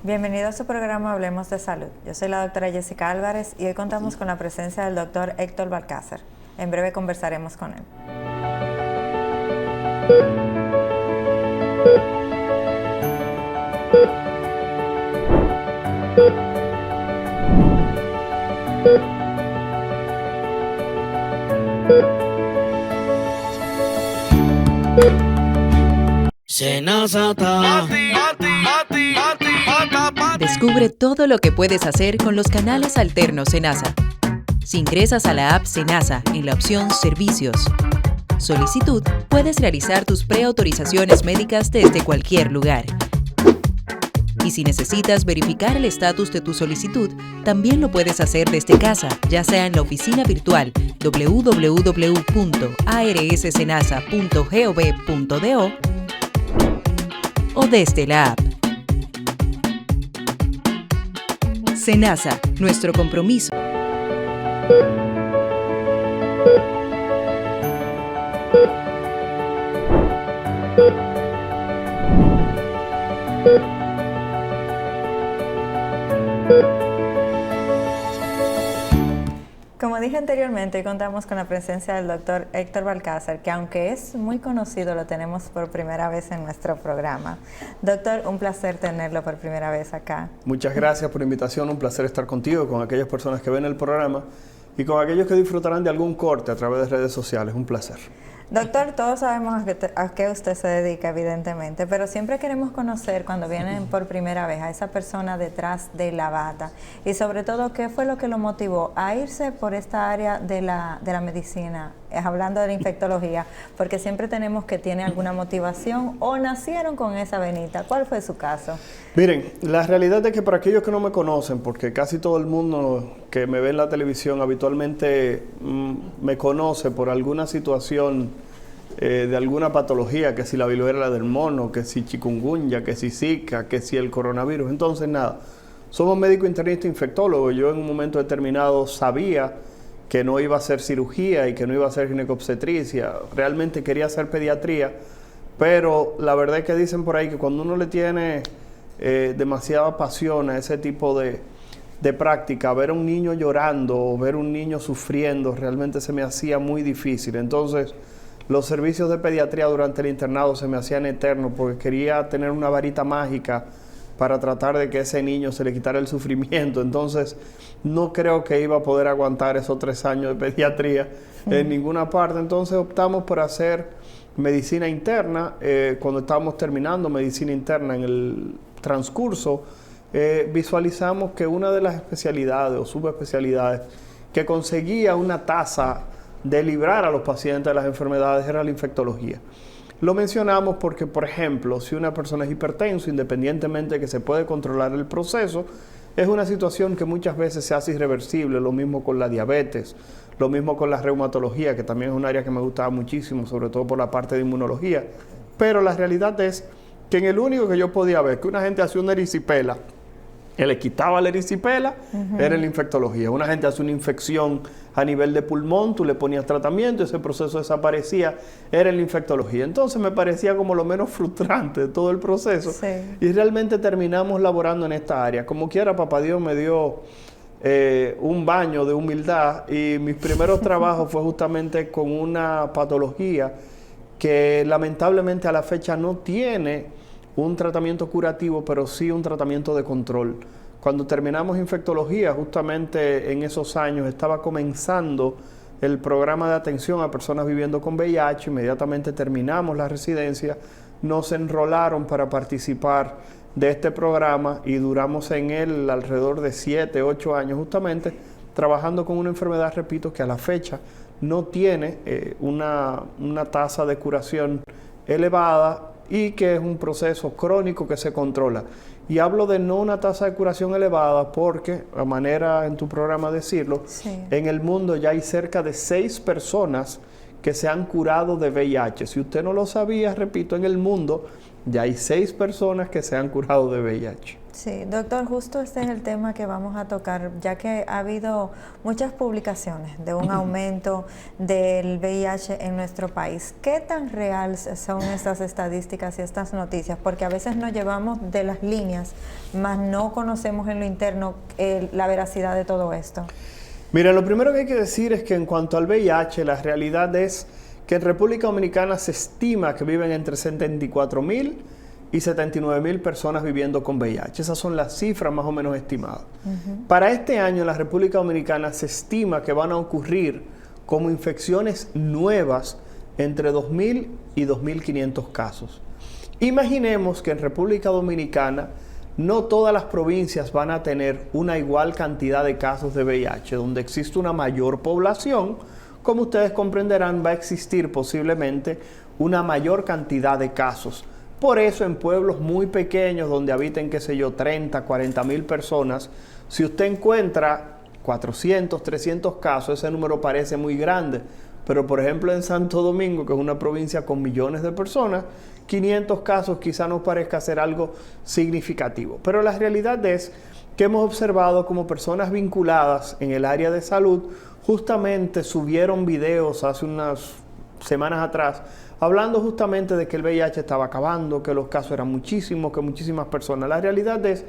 Bienvenido a su programa Hablemos de Salud. Yo soy la doctora Jessica Álvarez y hoy contamos con la presencia del doctor Héctor Balcázar. En breve conversaremos con él. Descubre todo lo que puedes hacer con los canales alternos Senasa. Si ingresas a la app Senasa en la opción Servicios, Solicitud, puedes realizar tus preautorizaciones médicas desde cualquier lugar. Y si necesitas verificar el estatus de tu solicitud, también lo puedes hacer desde casa, ya sea en la oficina virtual www.arssenasa.gov.do o desde la app. Senasa, nuestro compromiso. Como dije anteriormente, hoy contamos con la presencia del doctor Héctor Balcázar, que aunque es muy conocido, lo tenemos por primera vez en nuestro programa. Doctor, un placer tenerlo por primera vez acá. Muchas gracias por la invitación, un placer estar contigo, con aquellas personas que ven el programa y con aquellos que disfrutarán de algún corte a través de redes sociales. Un placer. Doctor, todos sabemos a qué usted se dedica, evidentemente, pero siempre queremos conocer cuando vienen por primera vez a esa persona detrás de la bata y sobre todo qué fue lo que lo motivó a irse por esta área de la medicina, hablando de la infectología, porque siempre tenemos que tiene alguna motivación o nacieron con esa venita. ¿Cuál fue su caso? Miren, la realidad es que para aquellos que no me conocen, porque casi todo el mundo que me ve en la televisión habitualmente me conoce por alguna situación de alguna patología, que si la viruela del mono, que si chikungunya, que si Zika, que si el coronavirus. Entonces, nada, somos médico internista infectólogo. Yo en un momento determinado sabía que no iba a hacer cirugía y que no iba a hacer ginecobstetricia. Realmente quería hacer pediatría, pero la verdad es que dicen por ahí que cuando uno le tiene demasiada pasión a ese tipo de práctica, ver a un niño llorando o ver a un niño sufriendo, realmente se me hacía muy difícil. Entonces, los servicios de pediatría durante el internado se me hacían eternos porque quería tener una varita mágica para tratar de que a ese niño se le quitara el sufrimiento. Entonces, no creo que iba a poder aguantar esos 3 años de pediatría en ninguna parte. Entonces, optamos por hacer medicina interna. Cuando estábamos terminando medicina interna en el transcurso, visualizamos que una de las especialidades o subespecialidades que conseguía una tasa de librar a los pacientes de las enfermedades era la infectología. Lo mencionamos porque, por ejemplo, si una persona es hipertenso, independientemente de que se puede controlar el proceso, es una situación que muchas veces se hace irreversible. Lo mismo con la diabetes, lo mismo con la reumatología, que también es un área que me gustaba muchísimo, sobre todo por la parte de inmunología. Pero la realidad es que en el único que yo podía ver que una gente hacía una erisipela, que le quitaba la erisipela, era en la infectología. Una gente hace una infección a nivel de pulmón, tú le ponías tratamiento, ese proceso desaparecía, era en la infectología. Entonces me parecía como lo menos frustrante de todo el proceso. Sí. Y realmente terminamos laborando en esta área. Como quiera, papá Dios me dio un baño de humildad y mis primeros trabajos fue justamente con una patología que lamentablemente a la fecha no tiene un tratamiento curativo, pero sí un tratamiento de control. Cuando terminamos infectología, justamente en esos años, estaba comenzando el programa de atención a personas viviendo con VIH. Inmediatamente terminamos la residencia, nos enrolaron para participar de este programa y duramos en él alrededor de 7, 8 años justamente, trabajando con una enfermedad, repito, que a la fecha no tiene una tasa de curación elevada y que es un proceso crónico que se controla. Y hablo de no una tasa de curación elevada porque, a manera en tu programa decirlo, sí, en el mundo ya hay cerca de 6 personas que se han curado de VIH. Si usted no lo sabía, repito, en el mundo ya hay 6 personas que se han curado de VIH. Sí, doctor, justo este es el tema que vamos a tocar, ya que ha habido muchas publicaciones de un aumento del VIH en nuestro país. ¿Qué tan reales son estas estadísticas y estas noticias? Porque a veces nos llevamos de las líneas, mas no conocemos en lo interno la veracidad de todo esto. Mira, lo primero que hay que decir es que en cuanto al VIH, la realidad es que en República Dominicana se estima que viven entre 74,000 y 79,000 personas viviendo con VIH. Esas son las cifras más o menos estimadas. Para este año en la República Dominicana se estima que van a ocurrir como infecciones nuevas entre 2,000 y 2,500 casos. Imaginemos que en República Dominicana no todas las provincias van a tener una igual cantidad de casos de VIH, donde existe una mayor población. Como ustedes comprenderán, va a existir posiblemente una mayor cantidad de casos. Por eso en pueblos muy pequeños donde habiten, 30, 40,000 personas, si usted encuentra 400, 300 casos, ese número parece muy grande. Pero por ejemplo en Santo Domingo, que es una provincia con millones de personas, 500 casos quizá nos parezca ser algo significativo. Pero la realidad es que hemos observado como personas vinculadas en el área de salud justamente subieron videos hace unas semanas atrás hablando justamente de que el VIH estaba acabando, que los casos eran muchísimos, que muchísimas personas. La realidad es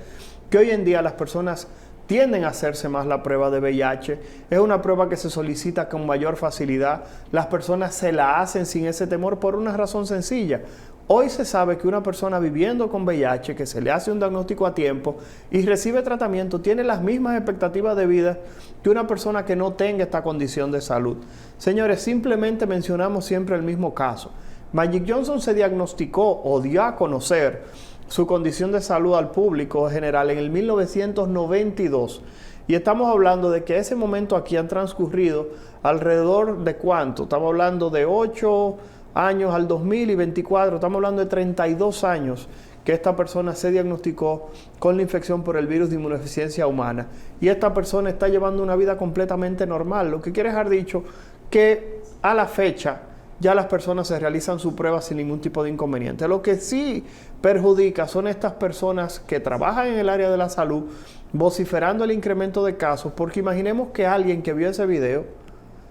que hoy en día las personas tienden a hacerse más la prueba de VIH. Es una prueba que se solicita con mayor facilidad. Las personas se la hacen sin ese temor por una razón sencilla. Hoy se sabe que una persona viviendo con VIH, que se le hace un diagnóstico a tiempo y recibe tratamiento, tiene las mismas expectativas de vida que una persona que no tenga esta condición de salud. Señores, simplemente mencionamos siempre el mismo caso. Magic Johnson se diagnosticó o dio a conocer su condición de salud al público general en el 1992. Y estamos hablando de que ese momento aquí han transcurrido alrededor de ¿cuánto? Estamos hablando de 8 años al 2024, estamos hablando de 32 años que esta persona se diagnosticó con la infección por el virus de inmunodeficiencia humana. Y esta persona está llevando una vida completamente normal, lo que quiere dejar dicho que a la fecha ya las personas se realizan su prueba sin ningún tipo de inconveniente. Lo que sí perjudica son estas personas que trabajan en el área de la salud vociferando el incremento de casos, porque imaginemos que alguien que vio ese video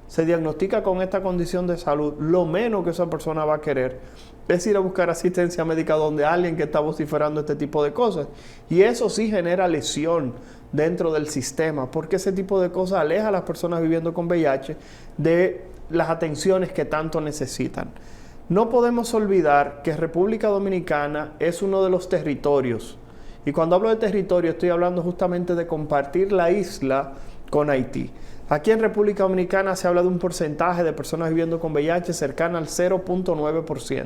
se diagnostica con esta condición de salud, lo menos que esa persona va a querer es ir a buscar asistencia médica donde alguien que está vociferando este tipo de cosas. Y eso sí genera lesión dentro del sistema, porque ese tipo de cosas aleja a las personas viviendo con VIH de las atenciones que tanto necesitan. No podemos olvidar que República Dominicana es uno de los territorios, y cuando hablo de territorio estoy hablando justamente de compartir la isla con Haití. Aquí en República Dominicana se habla de un porcentaje de personas viviendo con VIH cercana al 0.9%.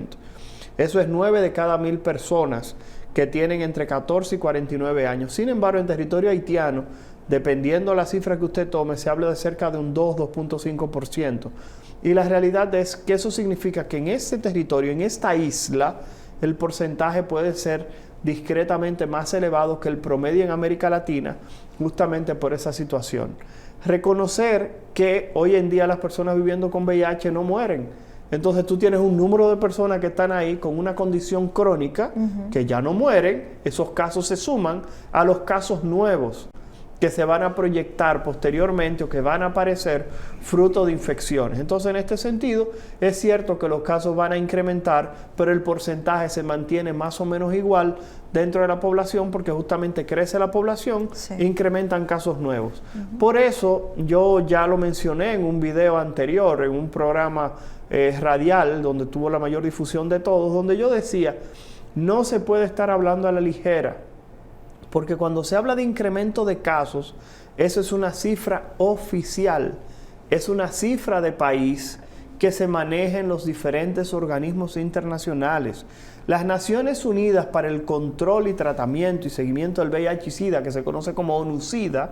Eso es 9 de cada 1,000 personas que tienen entre 14 y 49 años. Sin embargo, en territorio haitiano, dependiendo de la cifra que usted tome, se habla de cerca de un 2.5%. Y la realidad es que eso significa que en este territorio, en esta isla, el porcentaje puede ser discretamente más elevado que el promedio en América Latina, justamente por esa situación. Reconocer que hoy en día las personas viviendo con VIH no mueren. Entonces tú tienes un número de personas que están ahí con una condición crónica que ya no mueren. Esos casos se suman a los casos nuevos que se van a proyectar posteriormente o que van a aparecer fruto de infecciones. Entonces, en este sentido, es cierto que los casos van a incrementar, pero el porcentaje se mantiene más o menos igual dentro de la población, porque justamente crece la población, e incrementan casos nuevos. Por eso, yo ya lo mencioné en un video anterior, en un programa radial, donde tuvo la mayor difusión de todos, donde yo decía, no se puede estar hablando a la ligera, porque cuando se habla de incremento de casos, eso es una cifra oficial, es una cifra de país que se maneja en los diferentes organismos internacionales. Las Naciones Unidas para el Control y Tratamiento y Seguimiento del VIH-Sida, que se conoce como ONU-SIDA,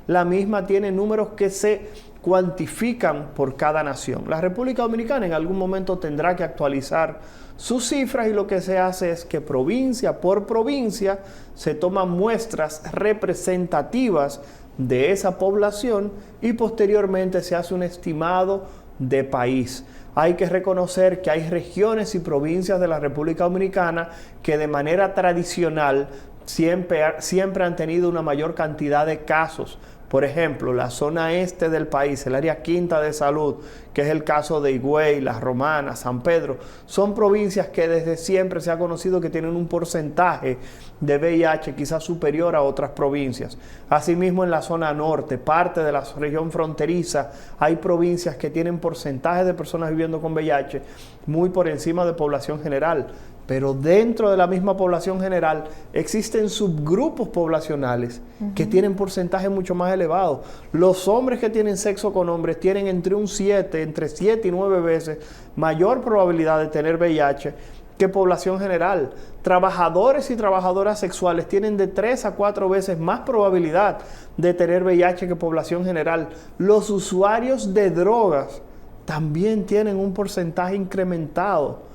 la misma tiene números que se cuantifican por cada nación. La República Dominicana en algún momento tendrá que actualizar sus cifras, y lo que se hace es que provincia por provincia se toman muestras representativas de esa población y posteriormente se hace un estimado de país. hay que reconocer que hay regiones y provincias de la República Dominicana que de manera tradicional siempre han tenido una mayor cantidad de casos. Por ejemplo, la zona este del país, el área quinta de salud, que es el caso de Higüey, Las Romanas, San Pedro, son provincias que desde siempre se ha conocido que tienen un porcentaje de VIH quizás superior a otras provincias. Asimismo, en la zona norte, parte de la región fronteriza, hay provincias que tienen porcentajes de personas viviendo con VIH muy por encima de población general. Pero dentro de la misma población general existen subgrupos poblacionales que tienen porcentajes mucho más elevados. Los hombres que tienen sexo con hombres tienen entre 7 y 9 veces mayor probabilidad de tener VIH que población general. Trabajadores y trabajadoras sexuales tienen de 3 a 4 veces más probabilidad de tener VIH que población general. Los usuarios de drogas también tienen un porcentaje incrementado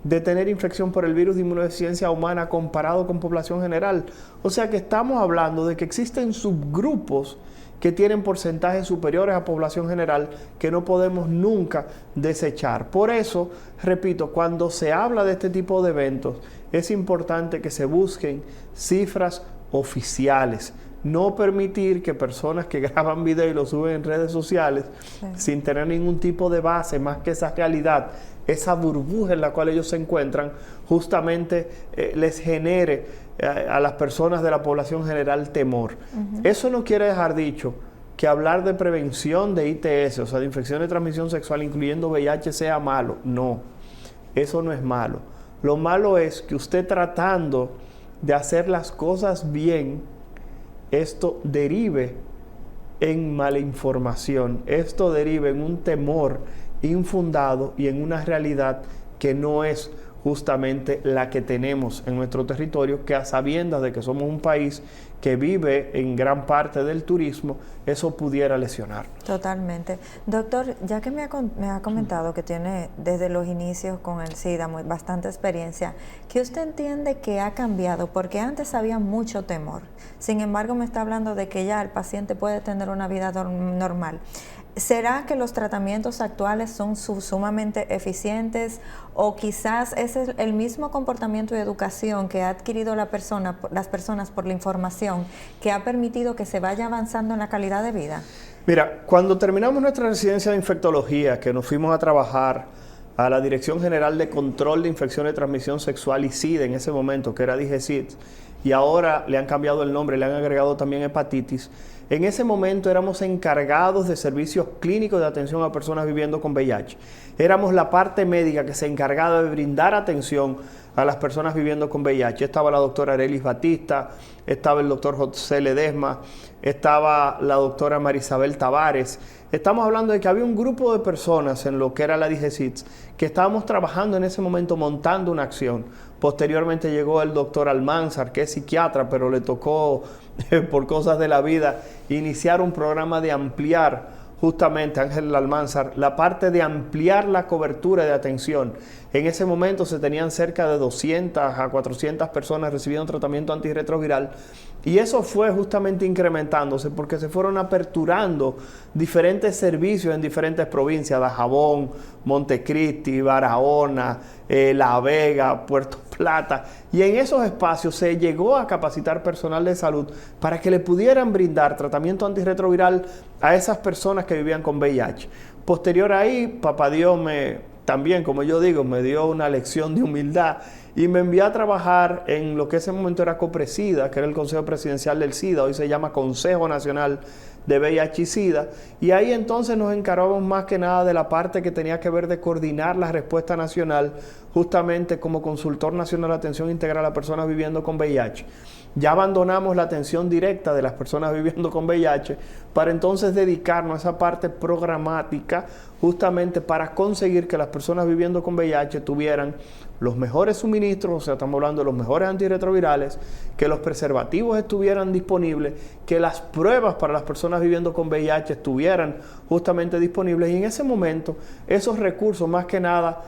de tener infección por el virus de inmunodeficiencia humana comparado con población general. O sea que estamos hablando de que existen subgrupos que tienen porcentajes superiores a población general que no podemos nunca desechar. Por eso, repito, cuando se habla de este tipo de eventos, es importante que se busquen cifras oficiales. No permitir que personas que graban video y lo suben en redes sociales sin tener ningún tipo de base más que esa realidad, esa burbuja en la cual ellos se encuentran, justamente les genere a las personas de la población general temor. Eso no quiere dejar dicho que hablar de prevención de ITS, o sea, de infección de transmisión sexual, incluyendo VIH, sea malo. No, eso no es malo. Lo malo es que usted, tratando de hacer las cosas bien, esto derive en mala información, esto derive en un temor infundado y en una realidad que no es justamente la que tenemos en nuestro territorio, que a sabiendas de que somos un país que vive en gran parte del turismo, eso pudiera lesionar. Totalmente. Doctor, ya que me ha comentado que tiene desde los inicios con el SIDA bastante experiencia, ¿qué usted entiende que ha cambiado? Porque antes había mucho temor. Sin embargo, me está hablando de que ya el paciente puede tener una vida normal. ¿Será que los tratamientos actuales son sumamente eficientes o quizás es el mismo comportamiento y educación que ha adquirido las personas por la información que ha permitido que se vaya avanzando en la calidad de vida? Mira, cuando terminamos nuestra residencia de infectología, que nos fuimos a trabajar a la Dirección General de Control de Infecciones de Transmisión Sexual y SIDA en ese momento, que era DIGESID, y ahora le han cambiado el nombre, le han agregado también hepatitis. En ese momento éramos encargados de servicios clínicos de atención a personas viviendo con VIH. Éramos la parte médica que se encargaba de brindar atención a las personas viviendo con VIH. Estaba la doctora Arelis Batista, estaba el doctor José Ledesma, estaba la doctora Marisabel Tavares. Estamos hablando de que había un grupo de personas en lo que era la DIGESID que estábamos trabajando en ese momento montando una acción. Posteriormente llegó el doctor Almanzar, que es psiquiatra, pero le tocó, por cosas de la vida, iniciar un programa de ampliar, justamente Ángel Almanzar, la parte de ampliar la cobertura de atención. En ese momento se tenían cerca de 200 a 400 personas recibiendo tratamiento antirretroviral, y eso fue justamente incrementándose porque se fueron aperturando diferentes servicios en diferentes provincias: Dajabón, Montecristi, Barahona, La Vega, Puerto Plata, y en esos espacios se llegó a capacitar personal de salud para que le pudieran brindar tratamiento antirretroviral a esas personas que vivían con VIH. Posterior a ahí, Papá Dios también, como yo digo, me dio una lección de humildad y me envió a trabajar en lo que ese momento era COPRESIDA, que era el Consejo Presidencial del SIDA, hoy se llama Consejo Nacional de VIH y SIDA, y ahí entonces nos encargábamos más que nada de la parte que tenía que ver de coordinar la respuesta nacional, justamente como consultor nacional de atención integral a personas viviendo con VIH. Ya abandonamos la atención directa de las personas viviendo con VIH para entonces dedicarnos a esa parte programática, justamente para conseguir que las personas viviendo con VIH tuvieran los mejores suministros, o sea, estamos hablando de los mejores antirretrovirales, que los preservativos estuvieran disponibles, que las pruebas para las personas viviendo con VIH estuvieran justamente disponibles, y en ese momento esos recursos más que nada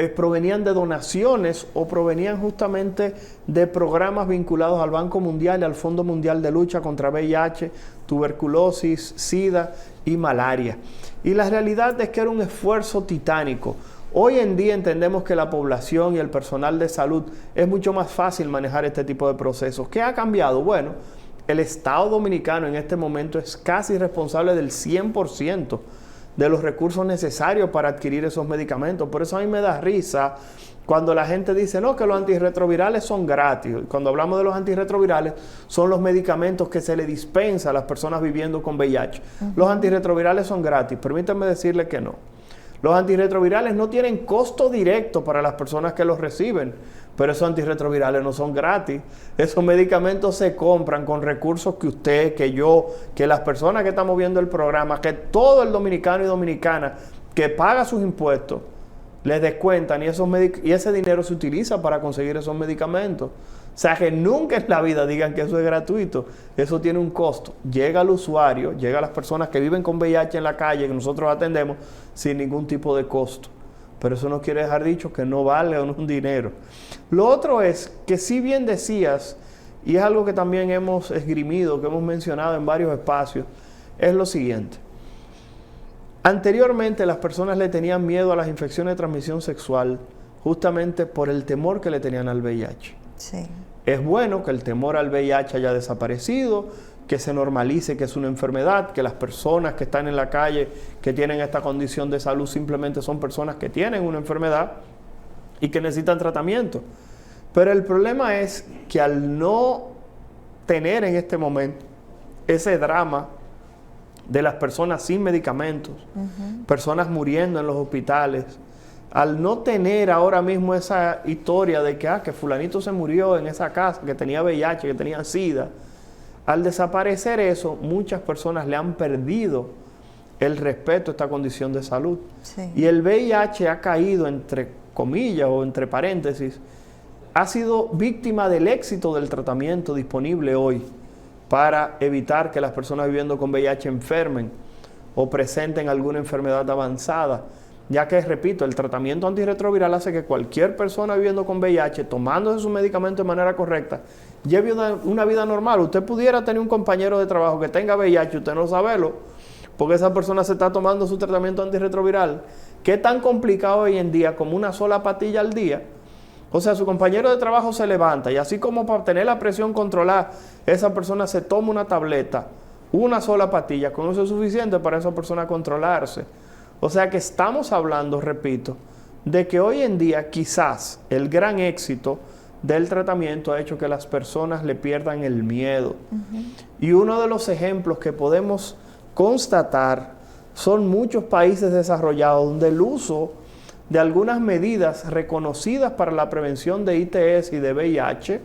provenían de donaciones o provenían justamente de programas vinculados al Banco Mundial y al Fondo Mundial de Lucha contra VIH, tuberculosis, SIDA y malaria. Y la realidad es que era un esfuerzo titánico. Hoy en día entendemos que la población y el personal de salud es mucho más fácil manejar este tipo de procesos. ¿Qué ha cambiado? Bueno, el Estado Dominicano en este momento es casi responsable del 100% de los recursos necesarios para adquirir esos medicamentos. Por eso a mí me da risa cuando la gente dice, no, que los antirretrovirales son gratis. Cuando hablamos de los antirretrovirales, son los medicamentos que se le dispensa a las personas viviendo con VIH. Los antirretrovirales son gratis. Permítanme decirle que no. Los antirretrovirales no tienen costo directo para las personas que los reciben, pero esos antirretrovirales no son gratis. Esos medicamentos se compran con recursos que usted, que yo, que las personas que estamos viendo el programa, que todo el dominicano y dominicana que paga sus impuestos, les descuentan y ese dinero se utiliza para conseguir esos medicamentos. O sea, que nunca en la vida digan que eso es gratuito. Eso tiene un costo. Llega al usuario, llega a las personas que viven con VIH en la calle, que nosotros atendemos, sin ningún tipo de costo. Pero eso no quiere dejar dicho que no vale un dinero. Lo otro es que si bien decías, y es algo que también hemos esgrimido, que hemos mencionado en varios espacios, es lo siguiente. Anteriormente las personas le tenían miedo a las infecciones de transmisión sexual justamente por el temor que le tenían al VIH. Sí. Es bueno que el temor al VIH haya desaparecido, que se normalice que es una enfermedad, que las personas que están en la calle, que tienen esta condición de salud, simplemente son personas que tienen una enfermedad y que necesitan tratamiento. Pero el problema es que al no tener en este momento ese drama de las personas sin medicamentos, personas muriendo en los hospitales, al no tener ahora mismo esa historia de que fulanito se murió en esa casa, que tenía VIH, que tenía SIDA, al desaparecer eso, muchas personas le han perdido el respeto a esta condición de salud. Sí. Y el VIH ha caído, entre comillas o entre paréntesis, ha sido víctima del éxito del tratamiento disponible hoy para evitar que las personas viviendo con VIH enfermen o presenten alguna enfermedad avanzada. Ya que, repito, el tratamiento antirretroviral hace que cualquier persona viviendo con VIH, tomándose su medicamento de manera correcta, lleve una vida normal. Usted pudiera tener un compañero de trabajo que tenga VIH, usted no saberlo, porque esa persona se está tomando su tratamiento antirretroviral, que es tan complicado hoy en día como una sola pastilla al día. O sea, su compañero de trabajo se levanta y así como para tener la presión controlada, esa persona se toma una tableta, una sola pastilla, con eso es suficiente para esa persona controlarse. O sea que estamos hablando, repito, de que hoy en día quizás el gran éxito del tratamiento ha hecho que las personas le pierdan el miedo. Y uno de los ejemplos que podemos constatar son muchos países desarrollados donde el uso de algunas medidas reconocidas para la prevención de ITS y de VIH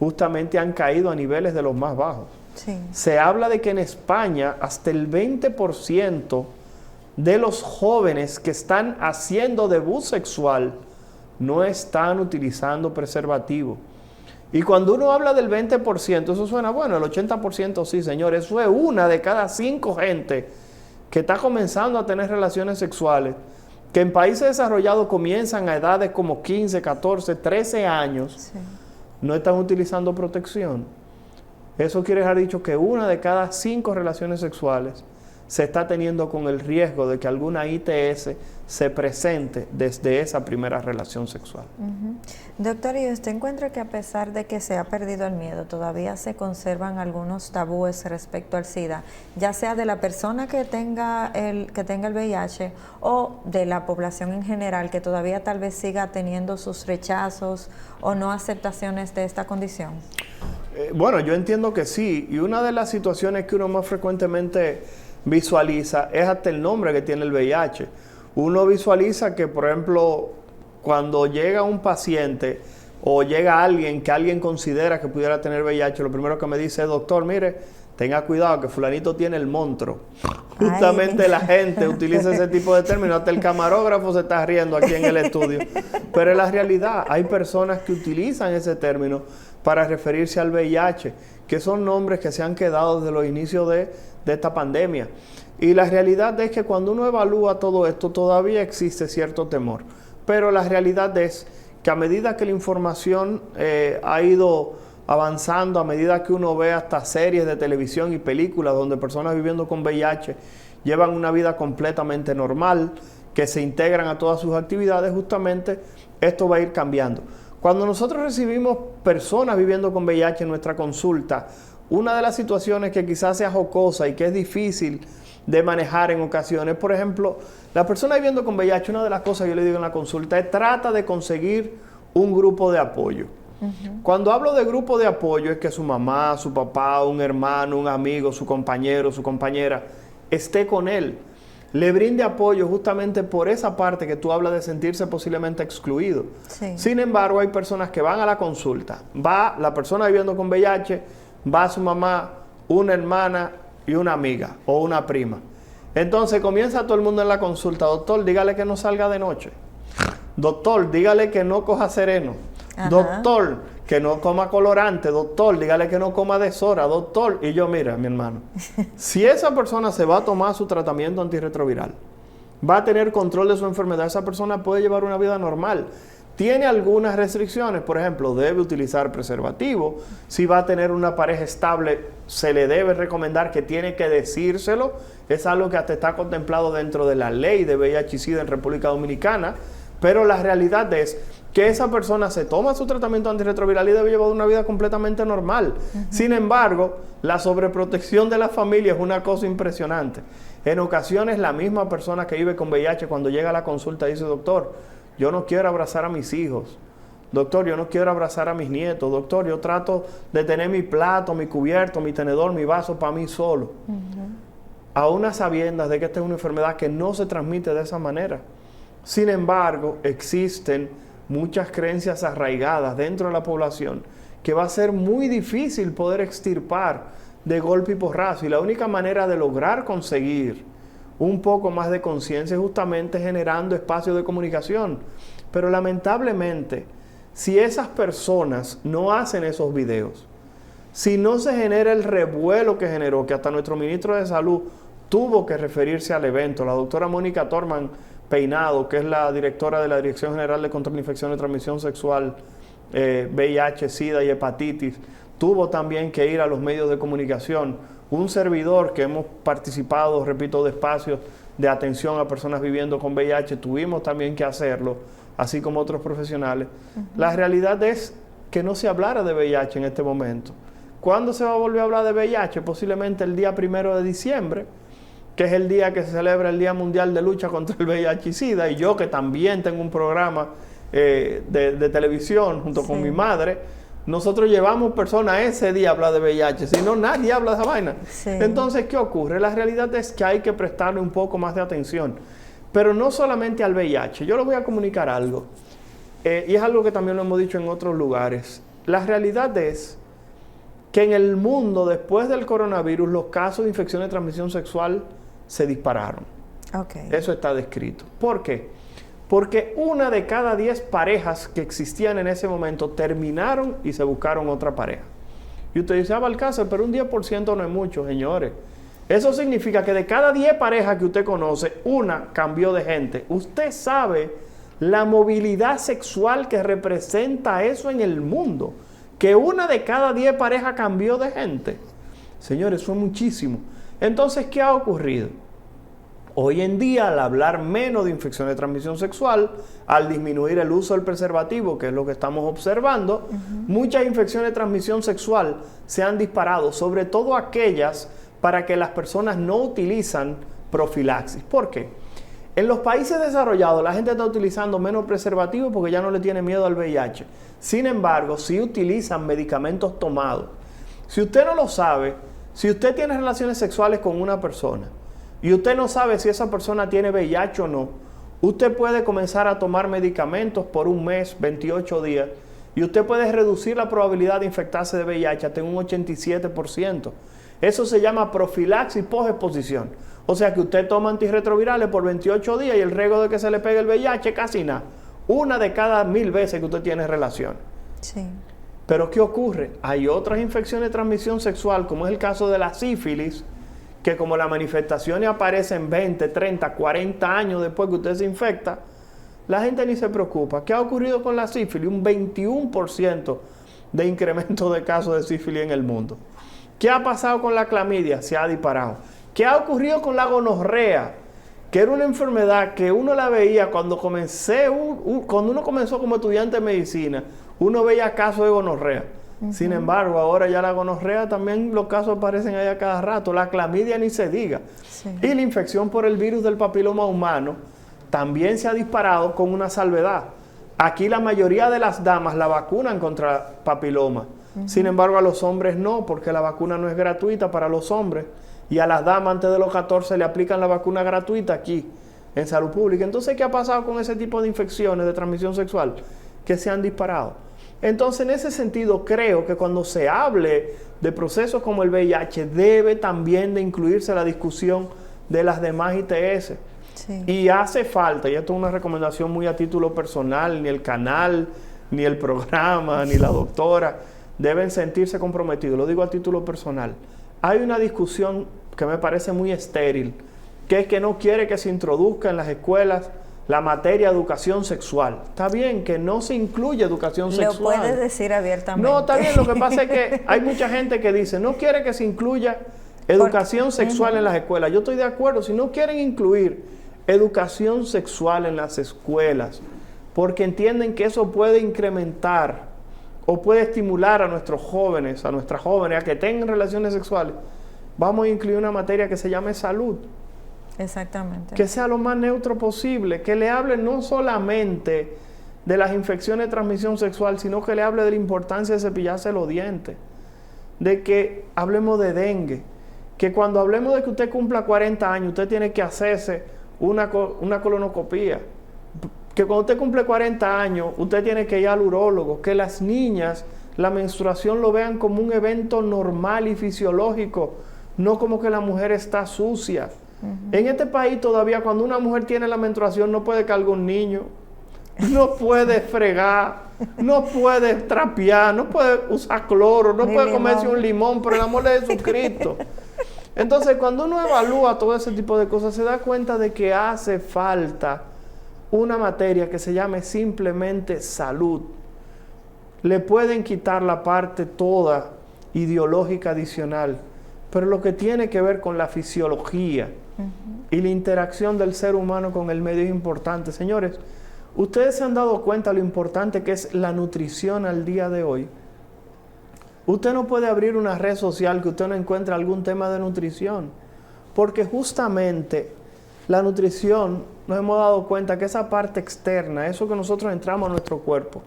justamente han caído a niveles de los más bajos. Sí. Se habla de que en España hasta el 20% de los jóvenes que están haciendo debut sexual no están utilizando preservativo. Y cuando uno habla del 20%, eso suena bueno, el 80% sí, señor, eso es 1 de cada 5 gente que está comenzando a tener relaciones sexuales, que en países desarrollados comienzan a edades como 15, 14, 13 años, Sí. no están utilizando protección. Eso quiere dejar dicho que 1 de cada 5 relaciones sexuales se está teniendo con el riesgo de que alguna ITS se presente desde esa primera relación sexual. Doctor, ¿y usted encuentra que a pesar de que se ha perdido el miedo, todavía se conservan algunos tabúes respecto al SIDA, ya sea de la persona que tenga el VIH o de la población en general, que todavía tal vez siga teniendo sus rechazos o no aceptaciones de esta condición? Bueno, yo entiendo que sí, y una de las situaciones que uno más frecuentemente visualiza es hasta el nombre que tiene el VIH. Uno visualiza que, por ejemplo, cuando llega un paciente o llega alguien que alguien considera que pudiera tener VIH, lo primero que me dice es: doctor, mire, tenga cuidado que fulanito tiene el monstruo. Justamente la gente utiliza ese tipo de términos, hasta el camarógrafo se está riendo aquí en el estudio. Pero en la realidad hay personas que utilizan ese término para referirse al VIH, que son nombres que se han quedado desde los inicios de esta pandemia. Y la realidad es que cuando uno evalúa todo esto, todavía existe cierto temor. pero la realidad es que a medida que la información ha ido avanzando, a medida que uno ve hasta series de televisión y películas donde personas viviendo con VIH llevan una vida completamente normal, que se integran a todas sus actividades, justamente esto va a ir cambiando. Cuando nosotros recibimos personas viviendo con VIH en nuestra consulta, una de las situaciones que quizás sea jocosa y que es difícil de manejar en ocasiones, por ejemplo, la persona viviendo con VIH, una de las cosas que yo le digo en la consulta es trata de conseguir un grupo de apoyo. Cuando hablo de grupo de apoyo es que su mamá, su papá, un hermano, un amigo, su compañero, su compañera esté con él, le brinde apoyo justamente por esa parte que tú hablas de sentirse posiblemente excluido. Sí. Sin embargo, hay personas que van a la consulta, va la persona viviendo con VIH, va su mamá, una hermana y una amiga o una prima. Entonces comienza todo el mundo en la consulta: doctor, dígale que no salga de noche. Doctor, dígale que no coja sereno. Ajá. Doctor, que no coma colorante. Doctor, dígale que no coma deshora. Doctor, y yo, mira, mi hermano, si esa persona se va a tomar su tratamiento antirretroviral, va a tener control de su enfermedad, esa persona puede llevar una vida normal. Tiene algunas restricciones, por ejemplo, debe utilizar preservativo. Si va a tener una pareja estable, se le debe recomendar que tiene que decírselo. Es algo que hasta está contemplado dentro de la ley de VIH-Sida en República Dominicana. Pero la realidad es que esa persona se toma su tratamiento antirretroviral y debe llevar una vida completamente normal. Sin embargo, la sobreprotección de la familia es una cosa impresionante. En ocasiones, la misma persona que vive con VIH, cuando llega a la consulta, dice: doctor, yo no quiero abrazar a mis hijos. Doctor, yo no quiero abrazar a mis nietos. Doctor, yo trato de tener mi plato, mi cubierto, mi tenedor, mi vaso para mí solo. A unas sabiendas de que esta es una enfermedad que no se transmite de esa manera. Sin embargo, existen muchas creencias arraigadas dentro de la población que va a ser muy difícil poder extirpar de golpe y porrazo. Y la única manera de lograr conseguir un poco más de conciencia es justamente generando espacios de comunicación. Pero lamentablemente, si esas personas no hacen esos videos, si no se genera el revuelo que generó, que hasta nuestro ministro de Salud tuvo que referirse al evento, la doctora Mónica Torman Peinado, que es la directora de la Dirección General de Control de Infecciones de Transmisión Sexual, VIH, SIDA y hepatitis, tuvo también que ir a los medios de comunicación. Un servidor que hemos participado, repito, de espacios de atención a personas viviendo con VIH, tuvimos también que hacerlo, así como otros profesionales. La realidad es que no se hablara de VIH en este momento. ¿Cuándo se va a volver a hablar de VIH? Posiblemente el día 1 de diciembre, que es el día que se celebra el Día Mundial de Lucha contra el VIH y SIDA, y yo que también tengo un programa de televisión junto con mi madre, nosotros llevamos personas ese día a hablar de VIH, si no nadie habla de esa vaina. Entonces, ¿qué ocurre? La realidad es que hay que prestarle un poco más de atención, pero no solamente al VIH. Yo les voy a comunicar algo, y es algo que también lo hemos dicho en otros lugares. La realidad es que en el mundo, después del coronavirus, los casos de infección de transmisión sexual se dispararon. Eso está descrito. ¿Por qué? Porque 1 de cada 10 parejas que existían en ese momento terminaron y se buscaron otra pareja. Y usted dice: Balcázar, pero un 10% no es mucho, señores. Eso significa que de cada 10 parejas que usted conoce, una cambió de gente. Usted sabe la movilidad sexual que representa eso en el mundo. Que 1 de cada 10 parejas cambió de gente. Señores, eso es muchísimo. Entonces, ¿qué ha ocurrido? Hoy en día, al hablar menos de infección de transmisión sexual, al disminuir el uso del preservativo, que es lo que estamos observando, muchas infecciones de transmisión sexual se han disparado, sobre todo aquellas para que las personas no utilizan profilaxis. ¿Por qué? En los países desarrollados la gente está utilizando menos preservativo porque ya no le tiene miedo al VIH. Sin embargo, sí utilizan medicamentos tomados. Si usted no lo sabe, si usted tiene relaciones sexuales con una persona y usted no sabe si esa persona tiene VIH o no, usted puede comenzar a tomar medicamentos por un mes, 28 días, y usted puede reducir la probabilidad de infectarse de VIH hasta un 87%. Eso se llama profilaxis post-exposición. O sea que usted toma antirretrovirales por 28 días y el riesgo de que se le pegue el VIH casi nada. 1 de cada 1000 veces que usted tiene relación. Pero ¿qué ocurre? Hay otras infecciones de transmisión sexual, como es el caso de la sífilis, que como las manifestaciones aparecen 20, 30, 40 años después que usted se infecta, la gente ni se preocupa. ¿Qué ha ocurrido con la sífilis? Un 21% de incremento de casos de sífilis en el mundo. ¿Qué ha pasado con la clamidia? Se ha disparado. ¿Qué ha ocurrido con la gonorrea? Que era una enfermedad que uno la veía cuando uno comenzó como estudiante de medicina, uno veía casos de gonorrea. Sin embargo, ahora ya la gonorrea también los casos aparecen ahí a cada rato. La clamidia ni se diga. Sí. Y la infección por el virus del papiloma humano también se ha disparado con una salvedad. Aquí la mayoría de las damas la vacunan contra papiloma. Sin embargo, a los hombres no, porque la vacuna no es gratuita para los hombres. Y a las damas antes de los 14 le aplican la vacuna gratuita aquí, en salud pública. Entonces, ¿qué ha pasado con ese tipo de infecciones de transmisión sexual? Que se han disparado. Entonces, en ese sentido, creo que cuando se hable de procesos como el VIH, debe también de incluirse la discusión de las demás ITS. Sí. Y hace falta, y esto es una recomendación muy a título personal, ni el canal, ni el programa, ni la doctora, deben sentirse comprometidos. Lo digo a título personal. Hay una discusión que me parece muy estéril, que es que no quiere que se introduzca en las escuelas la materia de educación sexual. Está bien que no se incluye educación sexual. Lo puedes decir abiertamente. No, está bien. Lo que pasa es que hay mucha gente que dice, no quiere que se incluya educación sexual en las escuelas. Yo estoy de acuerdo. Si no quieren incluir educación sexual en las escuelas, porque entienden que eso puede incrementar o puede estimular a nuestros jóvenes, a nuestras jóvenes, a que tengan relaciones sexuales, vamos a incluir una materia que se llame salud. Exactamente. Que sea lo más neutro posible, que le hable no solamente de las infecciones de transmisión sexual, sino que le hable de la importancia de cepillarse los dientes, de que hablemos de dengue, que cuando hablemos de que usted cumpla 40 años, usted tiene que hacerse una colonoscopía, que cuando usted cumple 40 años, usted tiene que ir al urólogo, que las niñas la menstruación lo vean como un evento normal y fisiológico, no como que la mujer está sucia. En este país todavía cuando una mujer tiene la menstruación no puede cargar un niño, no puede fregar, no puede trapear, no puede usar cloro, no puede comerse un limón, por el amor de Jesucristo. Entonces cuando uno evalúa todo ese tipo de cosas se da cuenta de que hace falta una materia que se llame simplemente salud. Le pueden quitar la parte toda ideológica adicional, pero lo que tiene que ver con la fisiología y la interacción del ser humano con el medio es importante. Señores, ¿ustedes se han dado cuenta lo importante que es la nutrición al día de hoy? Usted no puede abrir una red social que usted no encuentre algún tema de nutrición, porque justamente la nutrición, nos hemos dado cuenta que esa parte externa, eso que nosotros entramos a nuestro cuerpo,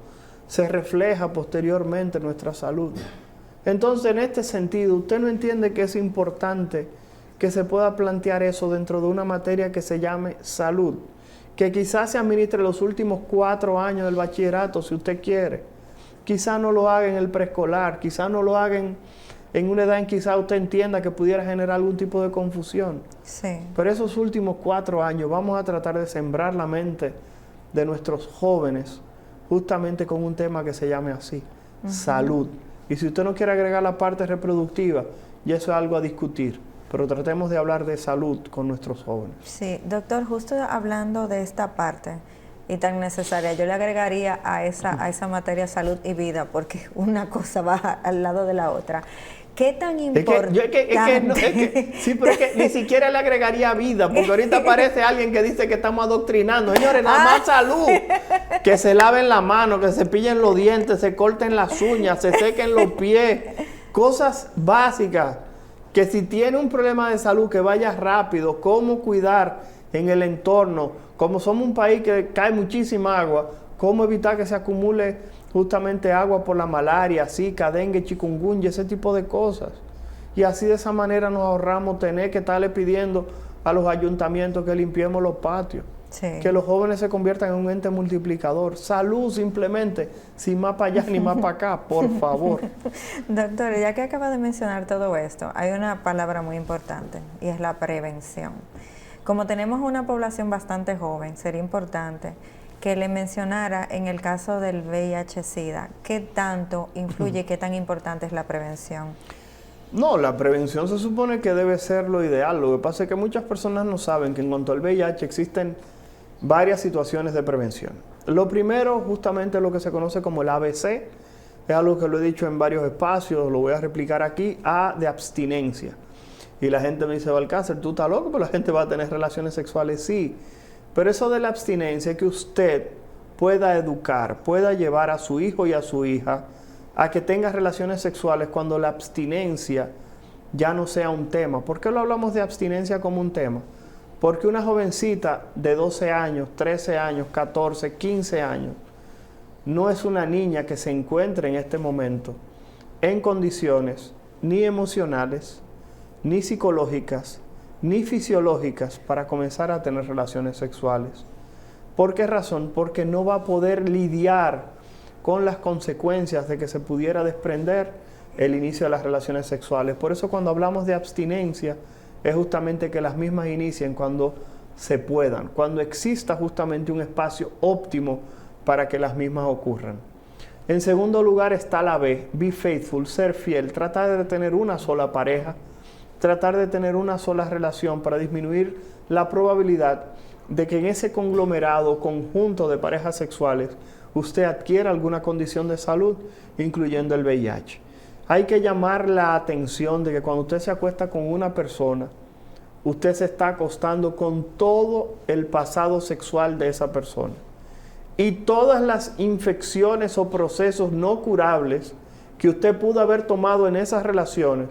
se refleja posteriormente en nuestra salud. Entonces, en este sentido, ¿usted no entiende que es importante que se pueda plantear eso dentro de una materia que se llame salud? Que quizás se administre los últimos 4 años del bachillerato, si usted quiere. Quizás no lo haga en el preescolar, quizás no lo haga en una edad en que quizás usted entienda que pudiera generar algún tipo de confusión. Sí. Pero esos últimos 4 años vamos a tratar de sembrar la mente de nuestros jóvenes justamente con un tema que se llame así, salud. Y si usted no quiere agregar la parte reproductiva, ya eso es algo a discutir. Pero tratemos de hablar de salud con nuestros jóvenes. Sí, doctor, justo hablando de esta parte y tan necesaria, yo le agregaría a esa materia salud y vida, porque una cosa va al lado de la otra. ¿Qué tan importante? Sí, pero es que ni siquiera le agregaría vida, porque ahorita aparece alguien que dice que estamos adoctrinando. Señores, nada más salud. Que se laven la mano, que se cepillen los dientes, se corten las uñas, se sequen los pies. Cosas básicas. Que si tiene un problema de salud, que vaya rápido. Cómo cuidar en el entorno. Como somos un país que cae muchísima agua, cómo evitar que se acumule justamente agua por la malaria, zika, dengue, chikungunya, ese tipo de cosas. Y así de esa manera nos ahorramos tener que estarle pidiendo a los ayuntamientos que limpiemos los patios. Sí. Que los jóvenes se conviertan en un ente multiplicador. Salud simplemente, sin más para allá ni más para acá, por favor. Doctor, ya que acaba de mencionar todo esto, hay una palabra muy importante y es la prevención. Como tenemos una población bastante joven, sería importante que le mencionara en el caso del VIH-Sida, ¿qué tanto influye, qué tan importante es la prevención? No, la prevención se supone que debe ser lo ideal. Lo que pasa es que muchas personas no saben que en cuanto al VIH existen varias situaciones de prevención. Lo primero, justamente lo que se conoce como el ABC, es algo que lo he dicho en varios espacios, lo voy a replicar aquí, A de abstinencia. Y la gente me dice, Balcácer, tú estás loco, pero la gente va a tener relaciones sexuales, sí. Pero eso de la abstinencia es que usted pueda educar, pueda llevar a su hijo y a su hija a que tenga relaciones sexuales cuando la abstinencia ya no sea un tema. ¿Por qué lo hablamos de abstinencia como un tema? Porque una jovencita de 12 años, 13 años, 14, 15 años, no es una niña que se encuentre en este momento en condiciones ni emocionales, ni psicológicas, ni fisiológicas para comenzar a tener relaciones sexuales. ¿Por qué razón? Porque no va a poder lidiar con las consecuencias de que se pudiera desprender el inicio de las relaciones sexuales. Por eso cuando hablamos de abstinencia, es justamente que las mismas inicien cuando se puedan, cuando exista justamente un espacio óptimo para que las mismas ocurran. En segundo lugar está la B, be faithful, ser fiel, tratar de tener una sola pareja, tratar de tener una sola relación para disminuir la probabilidad de que en ese conglomerado, conjunto de parejas sexuales, usted adquiera alguna condición de salud, incluyendo el VIH. Hay que llamar la atención de que cuando usted se acuesta con una persona, usted se está acostando con todo el pasado sexual de esa persona. Y todas las infecciones o procesos no curables que usted pudo haber tomado en esas relaciones,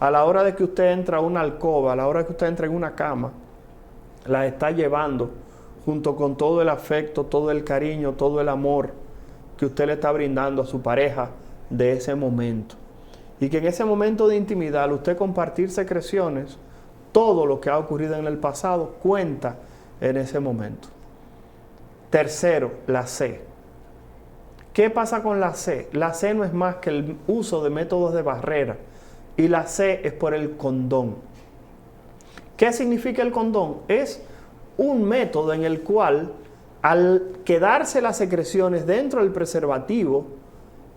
a la hora de que usted entra a una alcoba, a la hora de que usted entra en una cama, las está llevando junto con todo el afecto, todo el cariño, todo el amor que usted le está brindando a su pareja de ese momento. Y que en ese momento de intimidad, al usted compartir secreciones, todo lo que ha ocurrido en el pasado cuenta en ese momento. Tercero, la C. ¿Qué pasa con la C? La C no es más que el uso de métodos de barrera. Y la C es por el condón. ¿Qué significa el condón? Es un método en el cual, al quedarse las secreciones dentro del preservativo,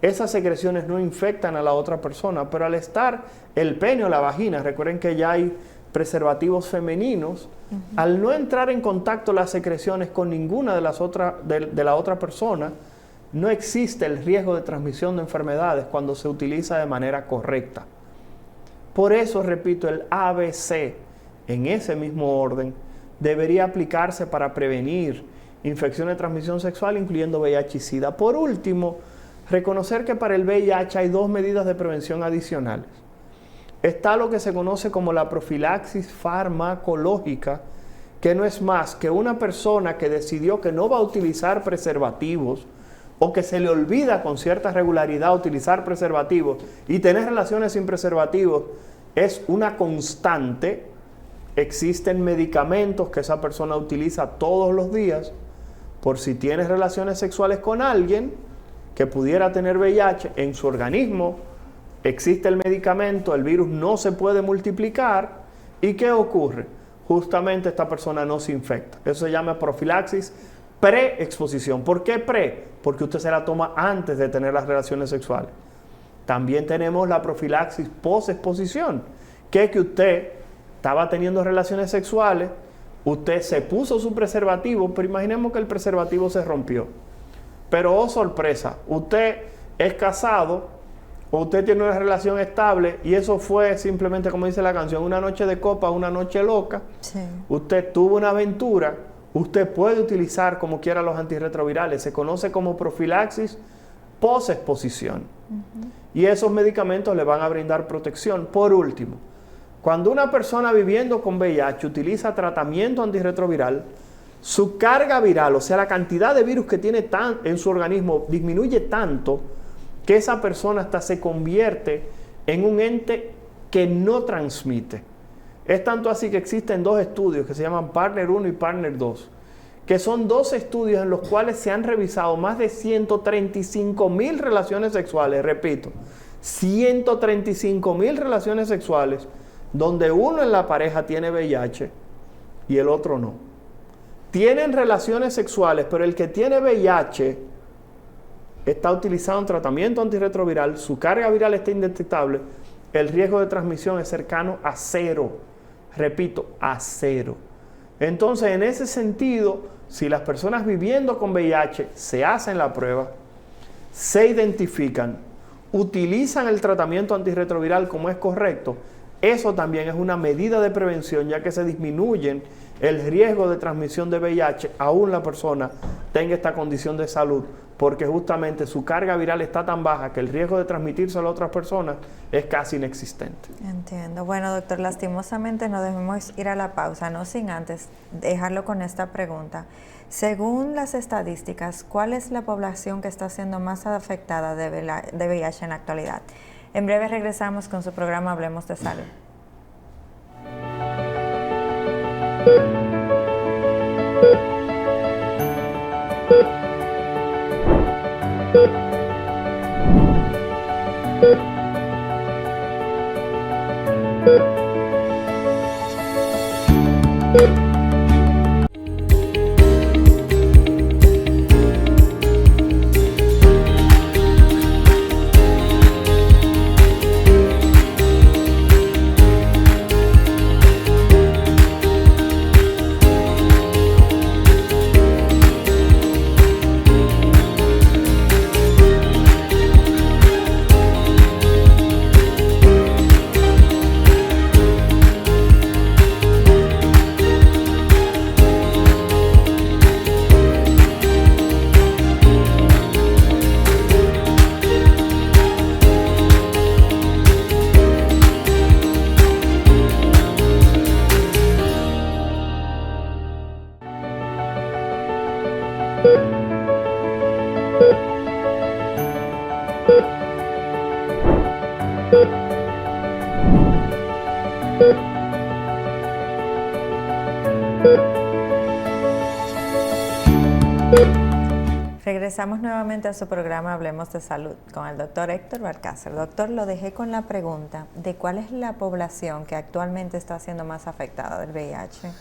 esas secreciones no infectan a la otra persona, pero al estar el pene o la vagina, recuerden que ya hay preservativos femeninos, al no entrar en contacto las secreciones con ninguna de la otra persona, no existe el riesgo de transmisión de enfermedades cuando se utiliza de manera correcta. Por eso, repito, el ABC, en ese mismo orden, debería aplicarse para prevenir infecciones de transmisión sexual, incluyendo VIH y SIDA. Por último, reconocer que para el VIH hay dos medidas de prevención adicionales. Está lo que se conoce como la profilaxis farmacológica, que no es más que una persona que decidió que no va a utilizar preservativos o que se le olvida con cierta regularidad utilizar preservativos y tener relaciones sin preservativos es una constante. Existen medicamentos que esa persona utiliza todos los días por si tiene relaciones sexuales con alguien que pudiera tener VIH en su organismo. Existe el medicamento, el virus no se puede multiplicar. ¿Y qué ocurre? Justamente esta persona no se infecta. Eso se llama profilaxis pre-exposición. ¿Por qué pre? Porque usted se la toma antes de tener las relaciones sexuales. También tenemos la profilaxis post-exposición, que es que usted estaba teniendo relaciones sexuales, usted se puso su preservativo, pero imaginemos que el preservativo se rompió. Pero, oh sorpresa, usted es casado, o usted tiene una relación estable, y eso fue simplemente, como dice la canción, una noche de copa, una noche loca. Sí. Usted tuvo una aventura, usted puede utilizar como quiera los antirretrovirales. Se conoce como profilaxis post-exposición. Y esos medicamentos le van a brindar protección. Por último, cuando una persona viviendo con VIH utiliza tratamiento antirretroviral, su carga viral, o sea, la cantidad de virus que tiene en su organismo disminuye tanto que esa persona hasta se convierte en un ente que no transmite. Es tanto así que existen dos estudios que se llaman Partner 1 y Partner 2, que son dos estudios en los cuales se han revisado más de 135,000 relaciones sexuales, repito, 135,000 relaciones sexuales, donde uno en la pareja tiene VIH y el otro no. Tienen relaciones sexuales, pero el que tiene VIH está utilizando un tratamiento antirretroviral, su carga viral está indetectable, el riesgo de transmisión es cercano a cero. Repito, a cero. Entonces, en ese sentido, si las personas viviendo con VIH se hacen la prueba, se identifican, utilizan el tratamiento antirretroviral como es correcto, eso también es una medida de prevención, ya que se disminuyen el riesgo de transmisión de VIH, aún la persona tenga esta condición de salud, porque justamente su carga viral está tan baja que el riesgo de transmitírselo a otras personas es casi inexistente. Entiendo. Bueno, doctor, lastimosamente nos debemos ir a la pausa, no sin antes dejarlo con esta pregunta. Según las estadísticas, ¿cuál es la población que está siendo más afectada de VIH en la actualidad? En breve regresamos con su programa Hablemos de Salud. Regresamos nuevamente a su programa Hablemos de Salud con el doctor Héctor Balcázar. Doctor, lo dejé con la pregunta de cuál es la población que actualmente está siendo más afectada del VIH.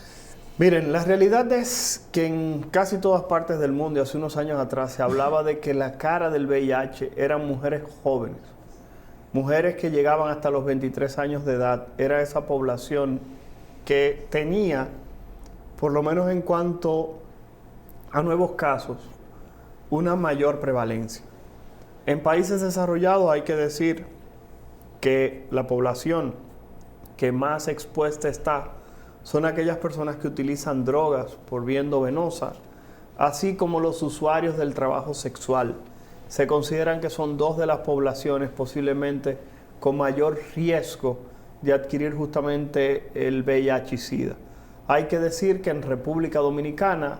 Miren, la realidad es que en casi todas partes del mundo, y hace unos años atrás, se hablaba de que la cara del VIH eran mujeres jóvenes, mujeres que llegaban hasta los 23 años de edad. Era esa población que tenía, por lo menos en cuanto a nuevos casos, una mayor prevalencia. En países desarrollados hay que decir que la población que más expuesta está son aquellas personas que utilizan drogas por vía endovenosa, así como los usuarios del trabajo sexual. Se consideran que son dos de las poblaciones posiblemente con mayor riesgo de adquirir justamente el VIH y SIDA. Hay que decir que en República Dominicana,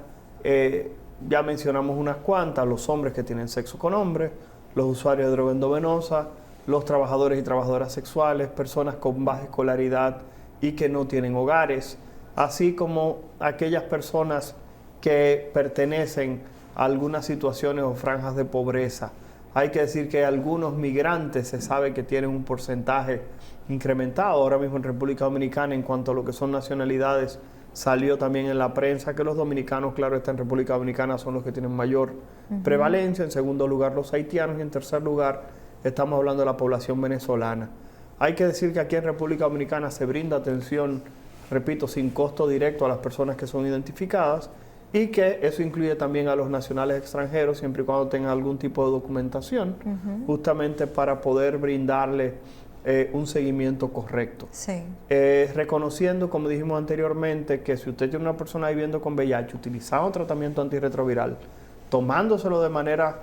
ya mencionamos unas cuantas: los hombres que tienen sexo con hombres, los usuarios de droga endovenosa, los trabajadores y trabajadoras sexuales, personas con baja escolaridad y que no tienen hogares, así como aquellas personas que pertenecen a algunas situaciones o franjas de pobreza. Hay que decir que algunos migrantes se sabe que tienen un porcentaje incrementado. Ahora mismo en República Dominicana, en cuanto a lo que son nacionalidades, salió también en la prensa que los dominicanos, claro está, en República Dominicana son los que tienen mayor prevalencia. En segundo lugar, los haitianos, y en tercer lugar, estamos hablando de la población venezolana. Hay que decir que aquí en República Dominicana se brinda atención, repito, sin costo directo a las personas que son identificadas, y que eso incluye también a los nacionales extranjeros, siempre y cuando tengan algún tipo de documentación, justamente para poder brindarle un seguimiento correcto. Sí. Reconociendo, como dijimos anteriormente, que si usted tiene una persona viviendo con VIH, utilizando un tratamiento antirretroviral, tomándoselo de manera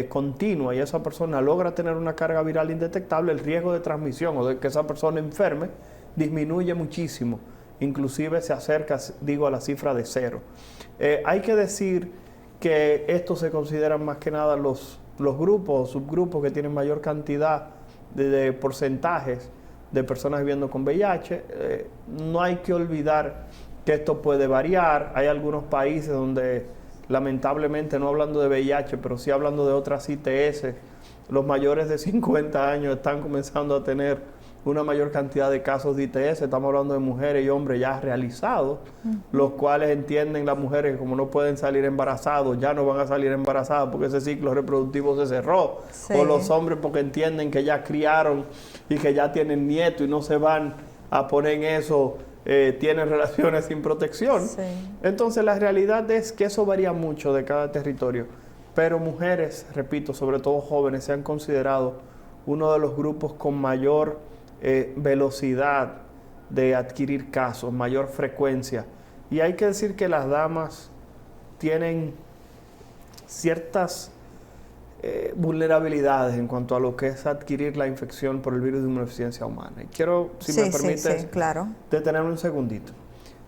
continua, y esa persona logra tener una carga viral indetectable, el riesgo de transmisión o de que esa persona enferme disminuye muchísimo. Inclusive se acerca, digo, a la cifra de 0. Hay que decir que esto se consideran más que nada los grupos o subgrupos que tienen mayor cantidad de porcentajes de personas viviendo con VIH. No hay que olvidar que esto puede variar. Hay algunos países donde, lamentablemente, no hablando de VIH, pero sí hablando de otras ITS, los mayores de 50 años están comenzando a tener una mayor cantidad de casos de ITS. Estamos hablando de mujeres y hombres ya realizados, los cuales entienden las mujeres que como no pueden salir embarazados, ya no van a salir embarazadas porque ese ciclo reproductivo se cerró. Sí. O los hombres porque entienden que ya criaron y que ya tienen nietos y no se van a poner en eso tienen relaciones sin protección. Sí. Entonces la realidad es que eso varía mucho de cada territorio. Pero mujeres, repito, sobre todo jóvenes, se han considerado uno de los grupos con mayor velocidad de adquirir casos, mayor frecuencia. Y hay que decir que las damas tienen ciertas vulnerabilidades en cuanto a lo que es adquirir la infección por el virus de inmunodeficiencia humana. Y quiero, si me permites, claro, detenerme un segundito.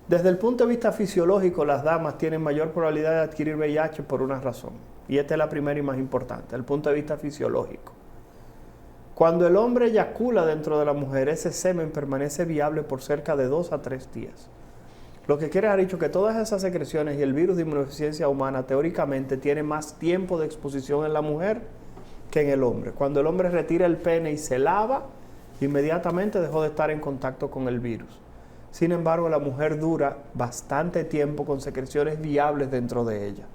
Desde el punto de vista fisiológico, las damas tienen mayor probabilidad de adquirir VIH por una razón. Y esta es la primera y más importante, el punto de vista fisiológico. Cuando el hombre eyacula dentro de la mujer, ese semen permanece viable por cerca de 2 a 3 días. Lo que quiere haber dicho que todas esas secreciones y el virus de inmunodeficiencia humana teóricamente tiene más tiempo de exposición en la mujer que en el hombre. Cuando el hombre retira el pene y se lava, inmediatamente dejó de estar en contacto con el virus. Sin embargo, la mujer dura bastante tiempo con secreciones viables dentro de ella.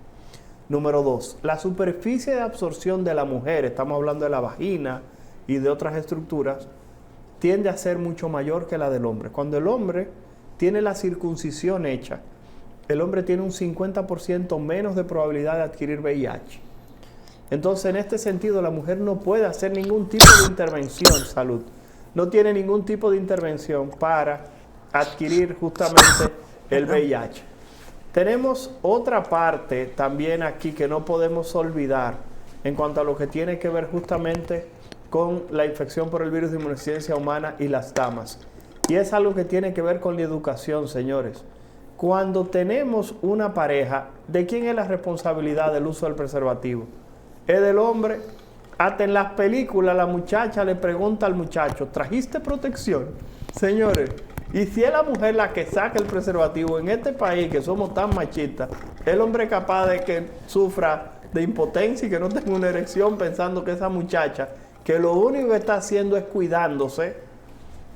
Número 2, la superficie de absorción de la mujer, estamos hablando de la vagina y de otras estructuras, tiende a ser mucho mayor que la del hombre. Cuando el hombre tiene la circuncisión hecha, el hombre tiene un 50% menos de probabilidad de adquirir VIH. Entonces, en este sentido, la mujer no puede hacer ningún tipo de intervención, salud, no tiene ningún tipo de intervención para adquirir justamente el VIH. Tenemos otra parte también aquí que no podemos olvidar en cuanto a lo que tiene que ver justamente con la infección por el virus de inmunodeficiencia humana y las damas. Y es algo que tiene que ver con la educación, señores. Cuando tenemos una pareja, ¿de quién es la responsabilidad del uso del preservativo? Es del hombre. Hasta en las películas la muchacha le pregunta al muchacho, ¿trajiste protección? Señores, y si es la mujer la que saca el preservativo en este país, que somos tan machistas, el hombre es capaz de que sufra de impotencia y que no tenga una erección pensando que esa muchacha, que lo único que está haciendo es cuidándose,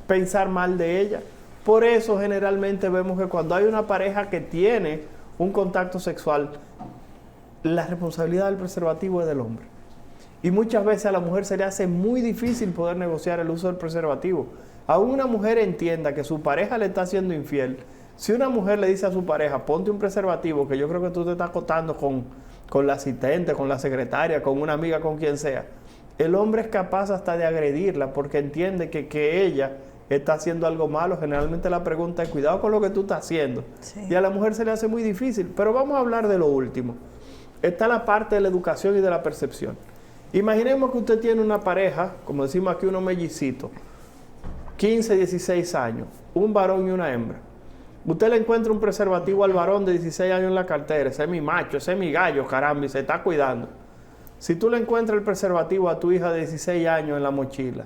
pensar mal de ella. Por eso generalmente vemos que cuando hay una pareja que tiene un contacto sexual, la responsabilidad del preservativo es del hombre. Y muchas veces a la mujer se le hace muy difícil poder negociar el uso del preservativo. Aún una mujer entienda que su pareja le está haciendo infiel. Si una mujer le dice a su pareja, ponte un preservativo, que yo creo que tú te estás acostando con la asistente, con la secretaria, con una amiga, con quien sea, el hombre es capaz hasta de agredirla porque entiende que ella está haciendo algo malo. Generalmente la pregunta es, cuidado con lo que tú estás haciendo. Sí. Y a la mujer se le hace muy difícil. Pero vamos a hablar de lo último. Está la parte de la educación y de la percepción. Imaginemos que usted tiene una pareja, como decimos aquí, unos mellicitos, 15, 16 años, un varón y una hembra. Usted le encuentra un preservativo al varón de 16 años en la cartera, ese es mi macho, ese es mi gallo, caramba, y se está cuidando. Si tú le encuentras el preservativo a tu hija de 16 años en la mochila,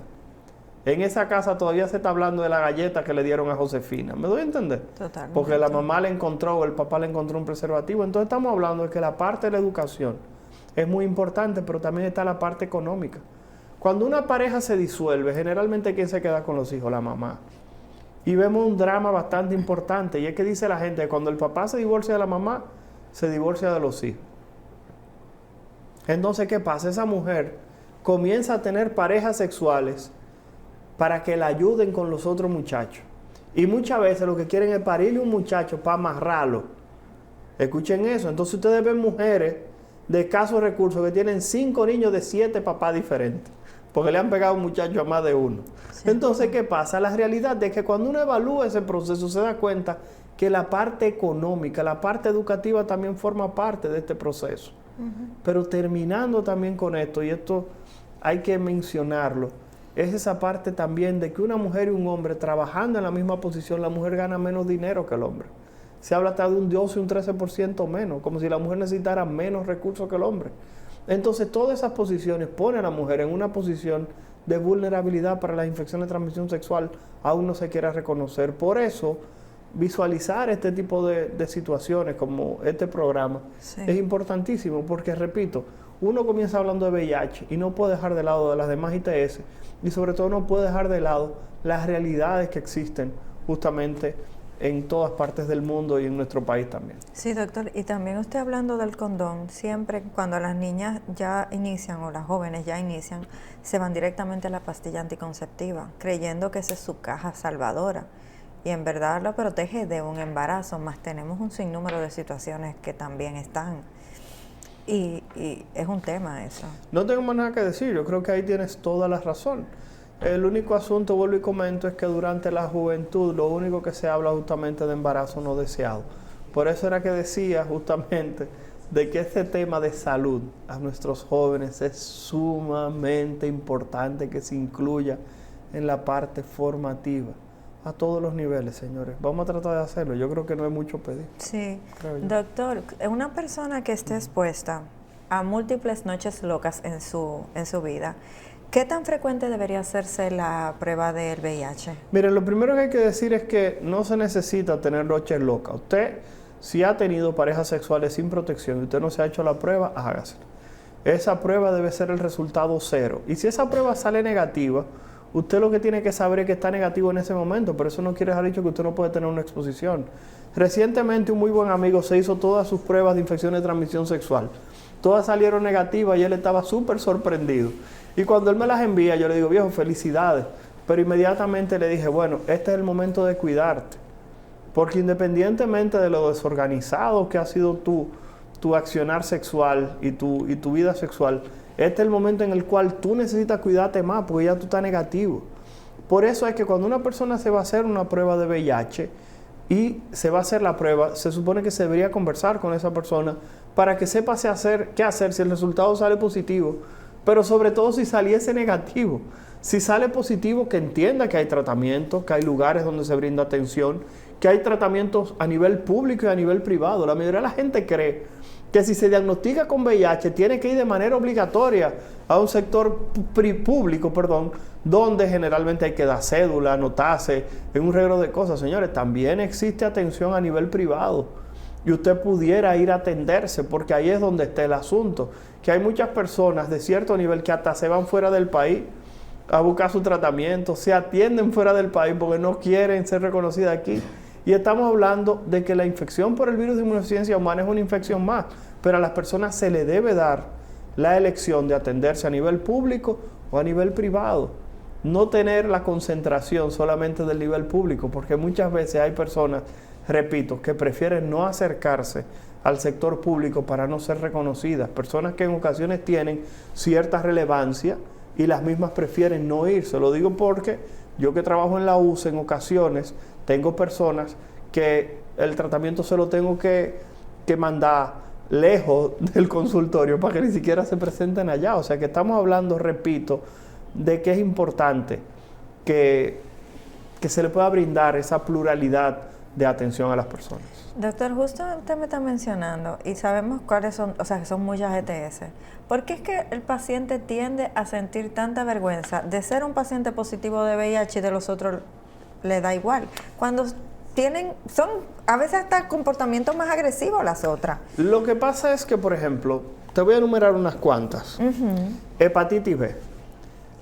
en esa casa todavía se está hablando de la galleta que le dieron a Josefina. ¿Me doy a entender? Totalmente. Porque la mamá le encontró o el papá le encontró un preservativo. Entonces estamos hablando de que la parte de la educación es muy importante, pero también está la parte económica. Cuando una pareja se disuelve, generalmente ¿quién se queda con los hijos? La mamá. Y vemos un drama bastante importante, y es que dice la gente que cuando el papá se divorcia de la mamá, se divorcia de los hijos. Entonces, ¿qué pasa? Esa mujer comienza a tener parejas sexuales para que la ayuden con los otros muchachos. Y muchas veces lo que quieren es parirle un muchacho para amarrarlo. Escuchen eso. Entonces ustedes ven mujeres de escasos recursos que tienen 5 niños de 7 papás diferentes, porque le han pegado a un muchacho a más de uno. Sí. Entonces, ¿qué pasa? La realidad es que cuando uno evalúa ese proceso se da cuenta que la parte económica, la parte educativa también forma parte de este proceso. Pero terminando también con esto, y esto hay que mencionarlo, es esa parte también de que una mujer y un hombre trabajando en la misma posición, la mujer gana menos dinero que el hombre. Se habla hasta de un 12 y un 13% menos, como si la mujer necesitara menos recursos que el hombre. Entonces, todas esas posiciones ponen a la mujer en una posición de vulnerabilidad para las infecciones de transmisión sexual, aún no se quiera reconocer. Por eso, visualizar este tipo de situaciones como este programa es importantísimo, porque repito, uno comienza hablando de VIH y no puede dejar de lado de las demás ITS, y sobre todo no puede dejar de lado las realidades que existen justamente en todas partes del mundo y en nuestro país también. Sí, doctor, y también usted hablando del condón, siempre cuando las niñas ya inician o las jóvenes ya inician, se van directamente a la pastilla anticonceptiva, creyendo que esa es su caja salvadora. y en verdad lo protege de un embarazo, más tenemos un sinnúmero de situaciones que también están. Y es un tema eso. No tengo más nada que decir, yo creo que ahí tienes toda la razón. El único asunto, vuelvo y comento, es que durante la juventud lo único que se habla justamente de embarazo no deseado. Por eso era que decía justamente de que este tema de salud a nuestros jóvenes es sumamente importante que se incluya en la parte formativa. A todos los niveles, señores. Vamos a tratar de hacerlo. Yo creo que no es mucho pedir. Sí. Doctor, una persona que esté expuesta a múltiples noches locas en su vida, ¿qué tan frecuente debería hacerse la prueba del VIH? Miren, lo primero que hay que decir es que no se necesita tener noches locas. Usted, si ha tenido parejas sexuales sin protección y usted no se ha hecho la prueba, hágasela. Esa prueba debe ser el resultado 0. Y si esa prueba sale negativa, usted lo que tiene que saber es que está negativo en ese momento, pero eso no quiere dejar dicho que usted no puede tener una exposición. Recientemente un muy buen amigo se hizo todas sus pruebas de infección de transmisión sexual. Todas salieron negativas y él estaba súper sorprendido. Y cuando él me las envía, yo le digo, viejo, felicidades. Pero inmediatamente le dije, bueno, este es el momento de cuidarte. Porque independientemente de lo desorganizado que ha sido tu accionar sexual y tu vida sexual, este es el momento en el cual tú necesitas cuidarte más porque ya tú estás negativo. Por eso es que cuando una persona se va a hacer una prueba de VIH y se va a hacer la prueba, se supone que se debería conversar con esa persona para que sepa qué hacer si el resultado sale positivo, pero sobre todo si saliese negativo. Si sale positivo, que entienda que hay tratamientos, que hay lugares donde se brinda atención, que hay tratamientos a nivel público y a nivel privado. La mayoría de la gente cree que si se diagnostica con VIH tiene que ir de manera obligatoria a un sector público, donde generalmente hay que dar cédula, anotarse, en un reguero de cosas. Señores, también existe atención a nivel privado y usted pudiera ir a atenderse, porque ahí es donde está el asunto, que hay muchas personas de cierto nivel que hasta se van fuera del país a buscar su tratamiento, se atienden fuera del país porque no quieren ser reconocidas aquí. Y estamos hablando de que la infección por el virus de inmunodeficiencia humana es una infección más, pero a las personas se le debe dar la elección de atenderse a nivel público o a nivel privado. No tener la concentración solamente del nivel público, porque muchas veces hay personas, repito, que prefieren no acercarse al sector público para no ser reconocidas. Personas que en ocasiones tienen cierta relevancia y las mismas prefieren no ir. Se lo digo porque yo que trabajo en la UCE en ocasiones tengo personas que el tratamiento se lo tengo que mandar lejos del consultorio para que ni siquiera se presenten allá. O sea que estamos hablando, repito, de que es importante que se le pueda brindar esa pluralidad de atención a las personas. Doctor, justo usted me está mencionando y sabemos cuáles son, o sea, que son muchas ETS. ¿Por qué es que el paciente tiende a sentir tanta vergüenza de ser un paciente positivo de VIH y de los otros le da igual? Cuando son a veces hasta comportamientos más agresivos las otras. Lo que pasa es que, por ejemplo, te voy a enumerar unas cuantas. Hepatitis B.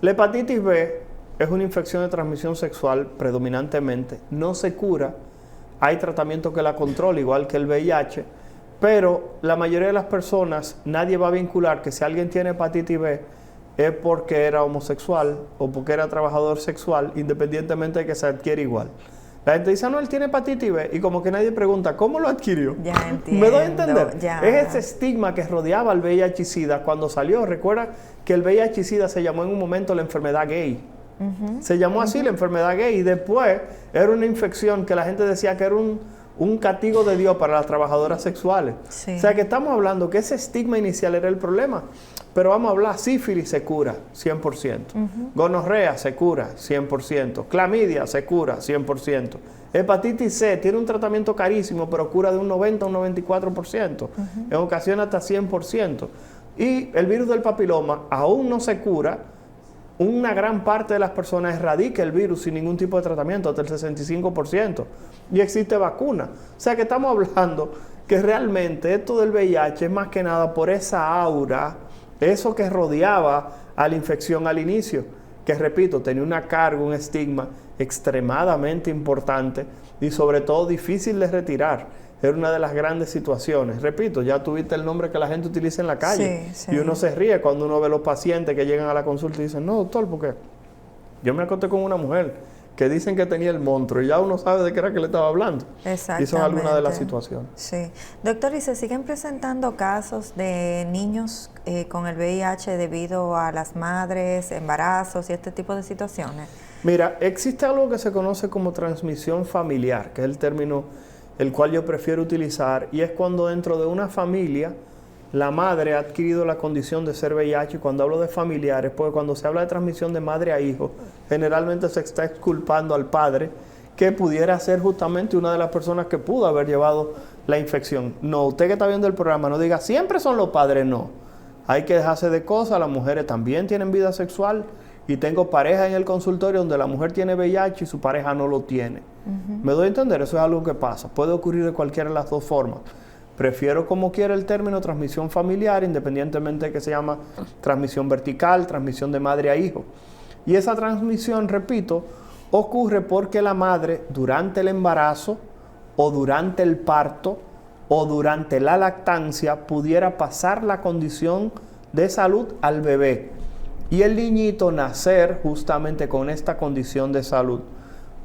La hepatitis B es una infección de transmisión sexual predominantemente, no se cura, hay tratamiento que la controla, igual que el VIH, pero la mayoría de las personas, nadie va a vincular que si alguien tiene hepatitis B es porque era homosexual o porque era trabajador sexual, independientemente de que se adquiere igual. La gente dice, no, él tiene hepatitis B, y como que nadie pregunta, ¿cómo lo adquirió? Ya entiendo. ¿Me doy a entender? Ya. Es ese estigma que rodeaba al VIH-Sida cuando salió. Recuerda que el VIH-Sida se llamó en un momento la enfermedad gay. Se llamó así la enfermedad gay, y después era una infección que la gente decía que era un castigo de Dios para las trabajadoras sexuales. Sí. O sea que estamos hablando que ese estigma inicial era el problema. Pero vamos a hablar, sífilis se cura 100%, gonorrea se cura 100%, clamidia se cura 100%, hepatitis C tiene un tratamiento carísimo pero cura de un 90 a un 94%, en ocasiones hasta 100%. Y el virus del papiloma aún no se cura, una gran parte de las personas erradica el virus sin ningún tipo de tratamiento, hasta el 65%, y existe vacuna. O sea que estamos hablando que realmente esto del VIH es más que nada por esa aura, eso que rodeaba a la infección al inicio, que repito, tenía una carga, un estigma extremadamente importante y sobre todo difícil de retirar. Era una de las grandes situaciones. Repito, ya tuviste el nombre que la gente utiliza en la calle. Sí. Y uno se ríe cuando uno ve los pacientes que llegan a la consulta y dicen, no, doctor, porque yo me acosté con una mujer que dicen que tenía el monstruo y ya uno sabe de qué era que le estaba hablando. Exactamente. Y son algunas de las situaciones. Sí. Doctor, ¿y se siguen presentando casos de niños con el VIH debido a las madres, embarazos y este tipo de situaciones? Mira, existe algo que se conoce como transmisión familiar, que es el término el cual yo prefiero utilizar, y es cuando dentro de una familia la madre ha adquirido la condición de ser VIH. Y cuando hablo de familiares, pues cuando se habla de transmisión de madre a hijo, generalmente se está exculpando al padre, que pudiera ser justamente una de las personas que pudo haber llevado la infección. No, usted que está viendo el programa, no diga, siempre son los padres, no. Hay que dejarse de cosas, las mujeres también tienen vida sexual, y tengo pareja en el consultorio donde la mujer tiene VIH y su pareja no lo tiene. ¿Me doy a entender? Eso es algo que pasa. Puede ocurrir de cualquiera de las dos formas. Prefiero como quiera el término transmisión familiar, independientemente de que se llama transmisión vertical, transmisión de madre a hijo. Y esa transmisión, repito, ocurre porque la madre durante el embarazo o durante el parto o durante la lactancia pudiera pasar la condición de salud al bebé y el niñito nacer justamente con esta condición de salud.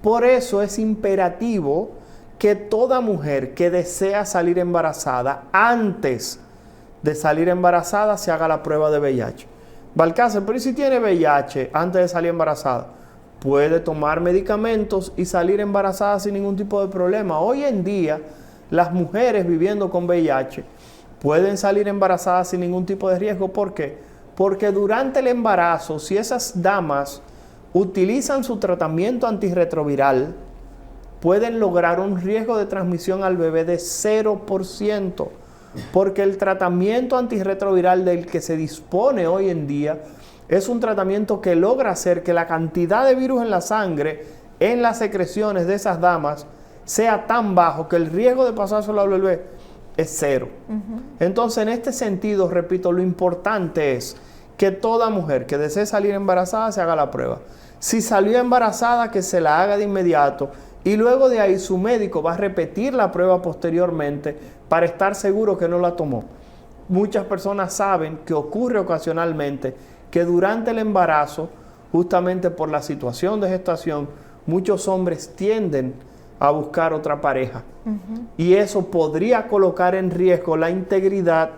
Por eso es imperativo que toda mujer que desea salir embarazada, antes de salir embarazada, se haga la prueba de VIH. Balcácer, pero ¿y si tiene VIH antes de salir embarazada? Puede tomar medicamentos y salir embarazada sin ningún tipo de problema. Hoy en día, las mujeres viviendo con VIH pueden salir embarazadas sin ningún tipo de riesgo. ¿Por qué? Porque durante el embarazo, si esas damas utilizan su tratamiento antirretroviral, pueden lograr un riesgo de transmisión al bebé de 0%, porque el tratamiento antirretroviral del que se dispone hoy en día es un tratamiento que logra hacer que la cantidad de virus en la sangre, en las secreciones de esas damas, sea tan bajo que el riesgo de pasárselo al bebé es 0. Entonces, en este sentido, repito, lo importante es que toda mujer que desee salir embarazada se haga la prueba. Si salió embarazada, que se la haga de inmediato. Y luego de ahí su médico va a repetir la prueba posteriormente para estar seguro que no la tomó. Muchas personas saben que ocurre ocasionalmente que durante el embarazo, justamente por la situación de gestación, muchos hombres tienden a buscar otra pareja. Y eso podría colocar en riesgo la integridad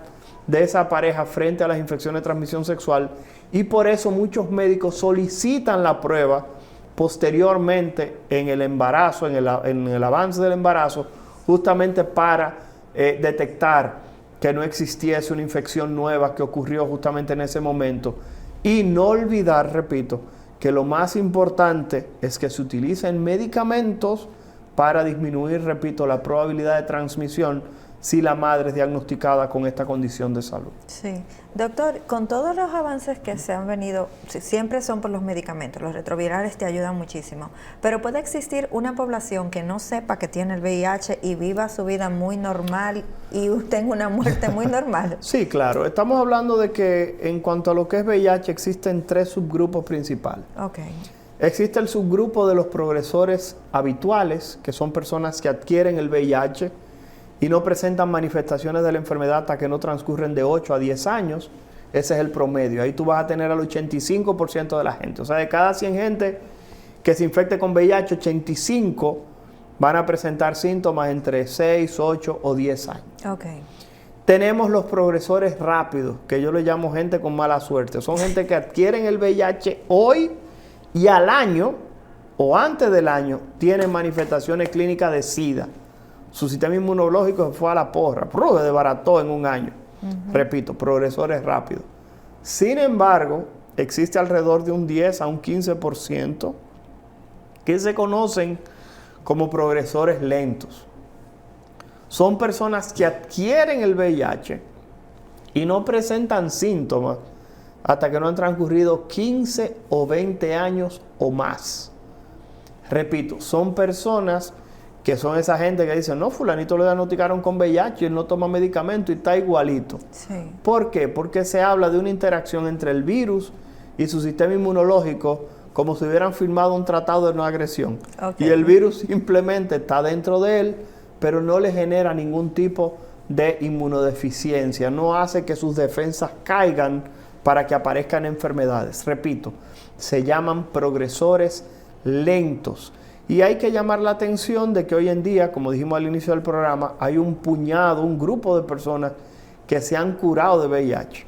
de esa pareja frente a las infecciones de transmisión sexual. Y por eso muchos médicos solicitan la prueba posteriormente en el embarazo, en el avance del embarazo, justamente para detectar que no existiese una infección nueva que ocurrió justamente en ese momento. Y no olvidar, repito, que lo más importante es que se utilicen medicamentos para disminuir, repito, la probabilidad de transmisión si la madre es diagnosticada con esta condición de salud. Sí. Doctor, con todos los avances que se han venido, siempre son por los medicamentos, los retrovirales te ayudan muchísimo, pero puede existir una población que no sepa que tiene el VIH y viva su vida muy normal y tenga una muerte muy normal. Sí, claro. Estamos hablando de que en cuanto a lo que es VIH existen 3 subgrupos principales. Okay. Existe el subgrupo de los progresores habituales, que son personas que adquieren el VIH y no presentan manifestaciones de la enfermedad hasta que no transcurren de 8 a 10 años. Ese es el promedio. Ahí tú vas a tener al 85% de la gente. O sea, de cada 100 gente que se infecte con VIH, 85 van a presentar síntomas entre 6, 8 o 10 años. Okay. Tenemos los progresores rápidos, que yo les llamo gente con mala suerte. Son gente que adquieren el VIH hoy y al año o antes del año tienen manifestaciones clínicas de SIDA. Su sistema inmunológico se fue a la porra, se desbarató en un año. Repito, progresores rápidos. Sin embargo, existe alrededor de un 10 a un 15% que se conocen como progresores lentos. Son personas que adquieren el VIH y no presentan síntomas hasta que no han transcurrido 15 o 20 años o más. Repito, son personas que son esa gente que dice, no, fulanito le diagnosticaron con VIH y él no toma medicamento y está igualito. Sí. ¿Por qué? Porque se habla de una interacción entre el virus y su sistema inmunológico, como si hubieran firmado un tratado de no agresión. Okay. Y el virus simplemente está dentro de él, pero no le genera ningún tipo de inmunodeficiencia, no hace que sus defensas caigan para que aparezcan enfermedades. Repito, se llaman progresores lentos. Y hay que llamar la atención de que hoy en día, como dijimos al inicio del programa, hay un grupo de personas que se han curado de VIH.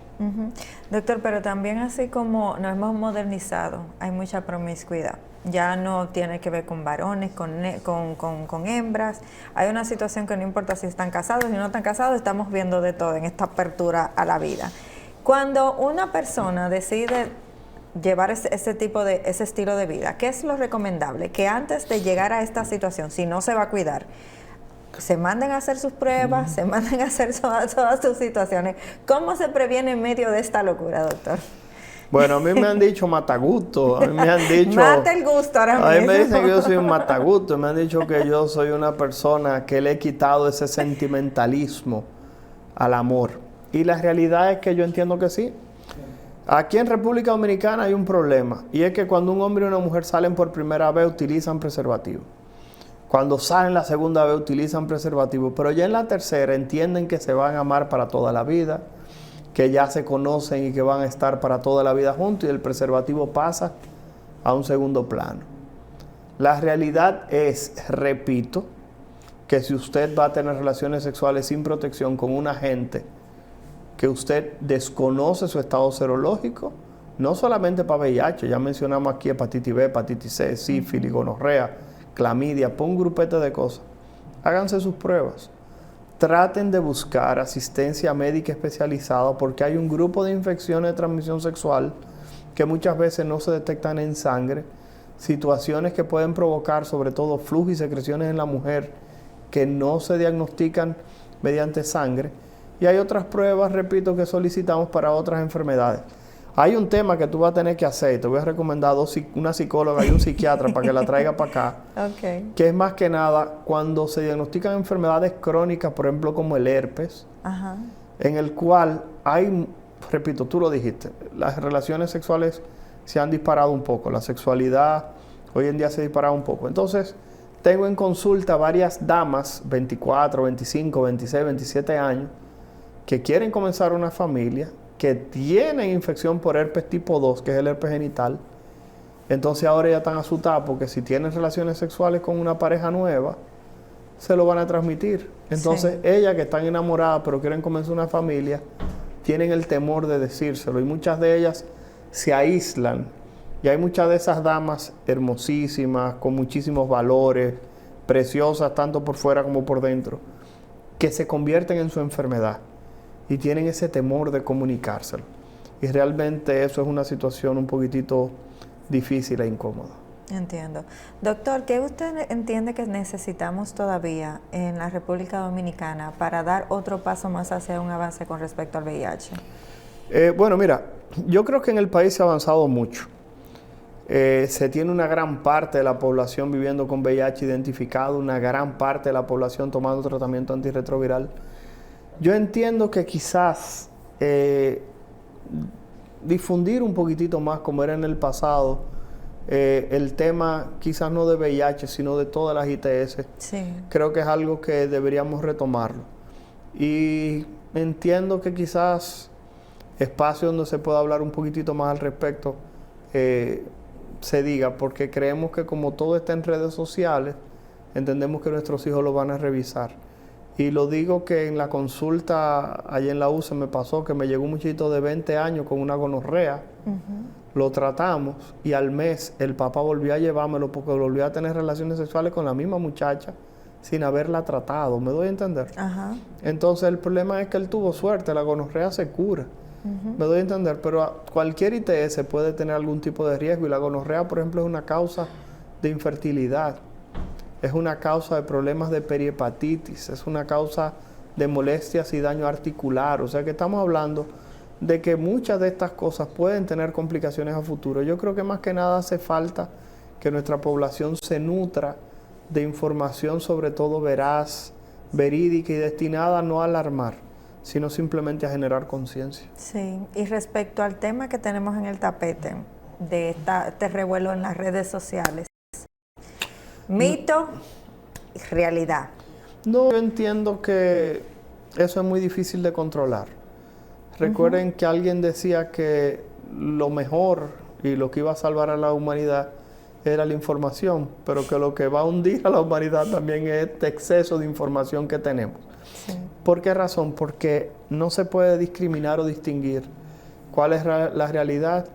Doctor, pero también así como nos hemos modernizado, hay mucha promiscuidad. Ya no tiene que ver con varones, con hembras. Hay una situación que no importa si están casados, si no están casados, estamos viendo de todo en esta apertura a la vida. Cuando una persona decide llevar ese estilo de vida, ¿qué es lo recomendable? Que antes de llegar a esta situación, si no se va a cuidar, se manden a hacer sus pruebas, se manden a hacer todas sus situaciones. ¿Cómo se previene en medio de esta locura, doctor? Bueno, a mí me han dicho matagusto, a mí me han dicho... Mata el gusto ahora mismo. A mí me dicen que yo soy un matagusto, me han dicho que yo soy una persona que le he quitado ese sentimentalismo al amor. Y la realidad es que yo entiendo que sí. Aquí en República Dominicana hay un problema, y es que cuando un hombre y una mujer salen por primera vez utilizan preservativo. Cuando salen la segunda vez utilizan preservativo, pero ya en la tercera entienden que se van a amar para toda la vida, que ya se conocen y que van a estar para toda la vida juntos, y el preservativo pasa a un segundo plano. La realidad es, repito, que si usted va a tener relaciones sexuales sin protección con una gente que usted desconoce su estado serológico, no solamente para VIH, ya mencionamos aquí hepatitis B, hepatitis C, sífilis, gonorrea, clamidia, por un grupete de cosas. Háganse sus pruebas. Traten de buscar asistencia médica especializada, porque hay un grupo de infecciones de transmisión sexual que muchas veces no se detectan en sangre, situaciones que pueden provocar sobre todo flujo y secreciones en la mujer que no se diagnostican mediante sangre, y hay otras pruebas, repito, que solicitamos para otras enfermedades. Hay un tema que tú vas a tener que hacer, te voy a recomendar una psicóloga y un psiquiatra para que la traiga para acá, que es más que nada cuando se diagnostican enfermedades crónicas, por ejemplo como el herpes, en el cual hay, repito, tú lo dijiste, las relaciones sexuales se han disparado un poco, la sexualidad hoy en día se ha disparado un poco. Entonces, tengo en consulta varias damas, 24, 25, 26, 27 años, que quieren comenzar una familia, que tienen infección por herpes tipo 2, que es el herpes genital. Entonces ahora ya están asustadas porque si tienen relaciones sexuales con una pareja nueva, se lo van a transmitir. Entonces ellas que están enamoradas pero quieren comenzar una familia, tienen el temor de decírselo, y muchas de ellas se aíslan. Y hay muchas de esas damas hermosísimas, con muchísimos valores, preciosas tanto por fuera como por dentro, que se convierten en su enfermedad y tienen ese temor de comunicárselo. Y realmente eso es una situación un poquitito difícil e incómoda. Entiendo. Doctor, ¿qué usted entiende que necesitamos todavía en la República Dominicana para dar otro paso más hacia un avance con respecto al VIH? Bueno, mira, yo creo que en el país se ha avanzado mucho. Se tiene una gran parte de la población viviendo con VIH identificado, una gran parte de la población tomando tratamiento antirretroviral. Yo entiendo que quizás difundir un poquitito más, como era en el pasado, el tema quizás no de VIH, sino de todas las ITS, creo que es algo que deberíamos retomarlo. Y entiendo que quizás espacio donde se pueda hablar un poquitito más al respecto se diga, porque creemos que como todo está en redes sociales, entendemos que nuestros hijos lo van a revisar. Y lo digo que en la consulta allá en la UCE me pasó que me llegó un muchachito de 20 años con una gonorrea, lo tratamos y al mes el papá volvió a llevármelo porque volvió a tener relaciones sexuales con la misma muchacha sin haberla tratado, ¿me doy a entender? Entonces el problema es que él tuvo suerte, la gonorrea se cura, me doy a entender, pero cualquier ITS puede tener algún tipo de riesgo, y la gonorrea, por ejemplo, es una causa de infertilidad. Es una causa de problemas de perihepatitis, es una causa de molestias y daño articular. O sea que estamos hablando de que muchas de estas cosas pueden tener complicaciones a futuro. Yo creo que más que nada hace falta que nuestra población se nutra de información sobre todo veraz, verídica y destinada no a alarmar, sino simplemente a generar conciencia. Sí, y respecto al tema que tenemos en el tapete, de este revuelo en las redes sociales, mito y realidad. No, yo entiendo que eso es muy difícil de controlar. Recuerden que alguien decía que lo mejor y lo que iba a salvar a la humanidad era la información, pero que lo que va a hundir a la humanidad también es este exceso de información que tenemos. Sí. ¿Por qué razón? Porque no se puede discriminar o distinguir cuál es la realidad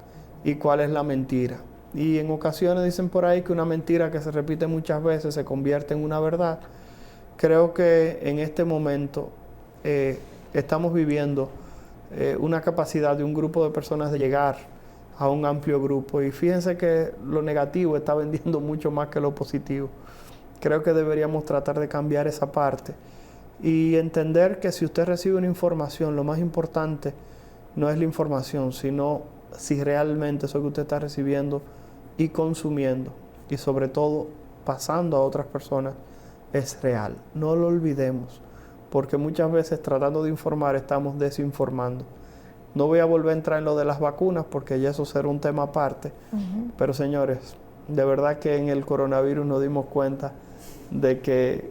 y cuál es la mentira. Y en ocasiones dicen por ahí que una mentira que se repite muchas veces se convierte en una verdad. Creo que en este momento estamos viviendo una capacidad de un grupo de personas de llegar a un amplio grupo. Y fíjense que lo negativo está vendiendo mucho más que lo positivo. Creo que deberíamos tratar de cambiar esa parte y entender que si usted recibe una información, lo más importante no es la información, sino si realmente eso que usted está recibiendo y consumiendo, y sobre todo pasando a otras personas, es real. No lo olvidemos, porque muchas veces tratando de informar estamos desinformando. No voy a volver a entrar en lo de las vacunas, porque ya eso será un tema aparte. Pero señores, de verdad que en el coronavirus nos dimos cuenta de que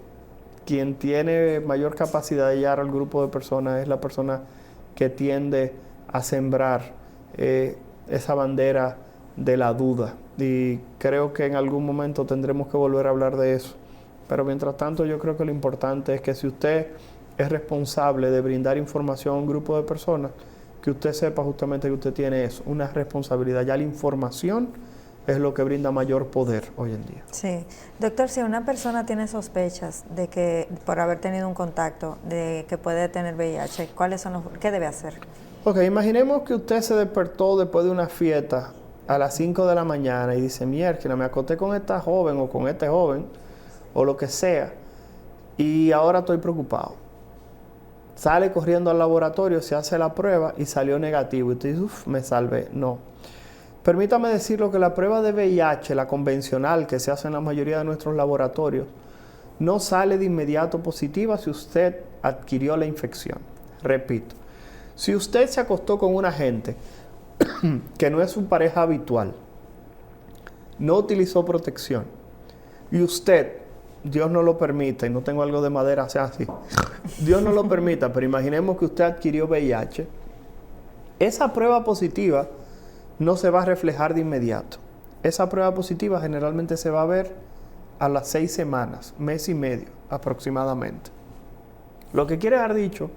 quien tiene mayor capacidad de llegar al grupo de personas es la persona que tiende a sembrar esa bandera de la duda. Y creo que en algún momento tendremos que volver a hablar de eso. Pero mientras tanto, yo creo que lo importante es que si usted es responsable de brindar información a un grupo de personas, que usted sepa justamente que usted tiene eso, una responsabilidad. Ya la información es lo que brinda mayor poder hoy en día. Sí. Doctor, si una persona tiene sospechas de que por haber tenido un contacto, de que puede tener VIH, ¿qué debe hacer? Ok, imaginemos que usted se despertó después de una fiesta a las 5 de la mañana y dice, mierda, me acosté con esta joven o con este joven, o lo que sea, y ahora estoy preocupado. Sale corriendo al laboratorio, se hace la prueba y salió negativo. Y usted dice, uff, me salvé. No. Permítame decirlo que la prueba de VIH, la convencional que se hace en la mayoría de nuestros laboratorios, no sale de inmediato positiva si usted adquirió la infección. Repito, si usted se acostó con una gente que no es su pareja habitual, no utilizó protección, y usted, Dios no lo permita, y no tengo algo de madera, sea así, Dios no lo permita, pero imaginemos que usted adquirió VIH, esa prueba positiva no se va a reflejar de inmediato. Esa prueba positiva generalmente se va a ver a las 6 semanas, mes y medio aproximadamente. Lo que quiere dar dicho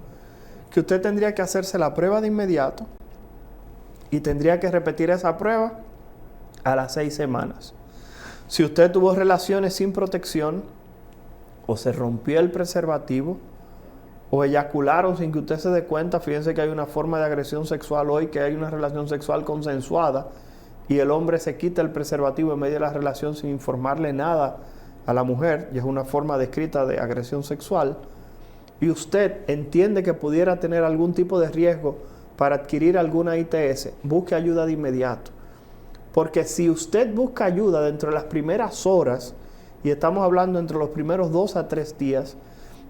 que usted tendría que hacerse la prueba de inmediato y tendría que repetir esa prueba a las 6 semanas. Si usted tuvo relaciones sin protección, o se rompió el preservativo, o eyacularon sin que usted se dé cuenta, fíjense que hay una forma de agresión sexual hoy, que hay una relación sexual consensuada, y el hombre se quita el preservativo en medio de la relación sin informarle nada a la mujer, y es una forma descrita de agresión sexual, y usted entiende que pudiera tener algún tipo de riesgo para adquirir alguna ITS, busque ayuda de inmediato. Porque si usted busca ayuda dentro de las primeras horas, y estamos hablando entre los primeros 2 a 3 días,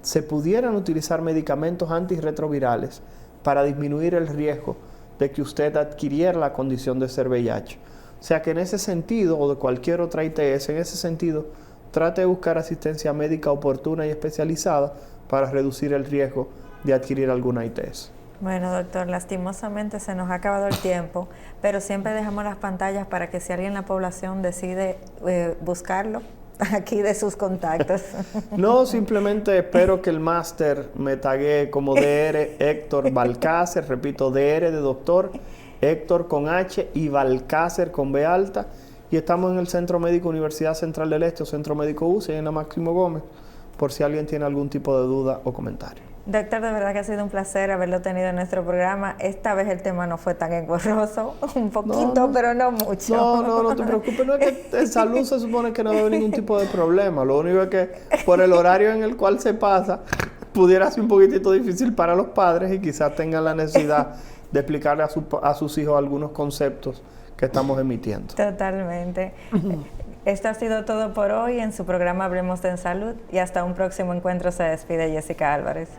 se pudieran utilizar medicamentos antirretrovirales para disminuir el riesgo de que usted adquiriera la condición de ser VIH. O sea que en ese sentido, o de cualquier otra ITS, en ese sentido, trate de buscar asistencia médica oportuna y especializada para reducir el riesgo de adquirir alguna ITS. Bueno, doctor, lastimosamente se nos ha acabado el tiempo, pero siempre dejamos las pantallas para que si alguien en la población decide buscarlo, aquí de sus contactos. No, simplemente espero que el máster me taguee como Dr. Héctor Balcácer, repito, Dr. de doctor, Héctor con H y Balcácer con B alta, y estamos en el Centro Médico Universidad Central del Este o Centro Médico UCI en la Máximo Gómez, por si alguien tiene algún tipo de duda o comentario. Doctor, de verdad que ha sido un placer haberlo tenido en nuestro programa. Esta vez el tema no fue tan engorroso, un poquito, pero no mucho. No te preocupes, no es que en salud se supone que no debe ningún tipo de problema. Lo único es que por el horario en el cual se pasa, pudiera ser un poquitito difícil para los padres y quizás tengan la necesidad de explicarle a sus hijos algunos conceptos que estamos emitiendo. Totalmente. Esto ha sido todo por hoy en su programa Hablemos de Salud, y hasta un próximo encuentro se despide Jessica Álvarez.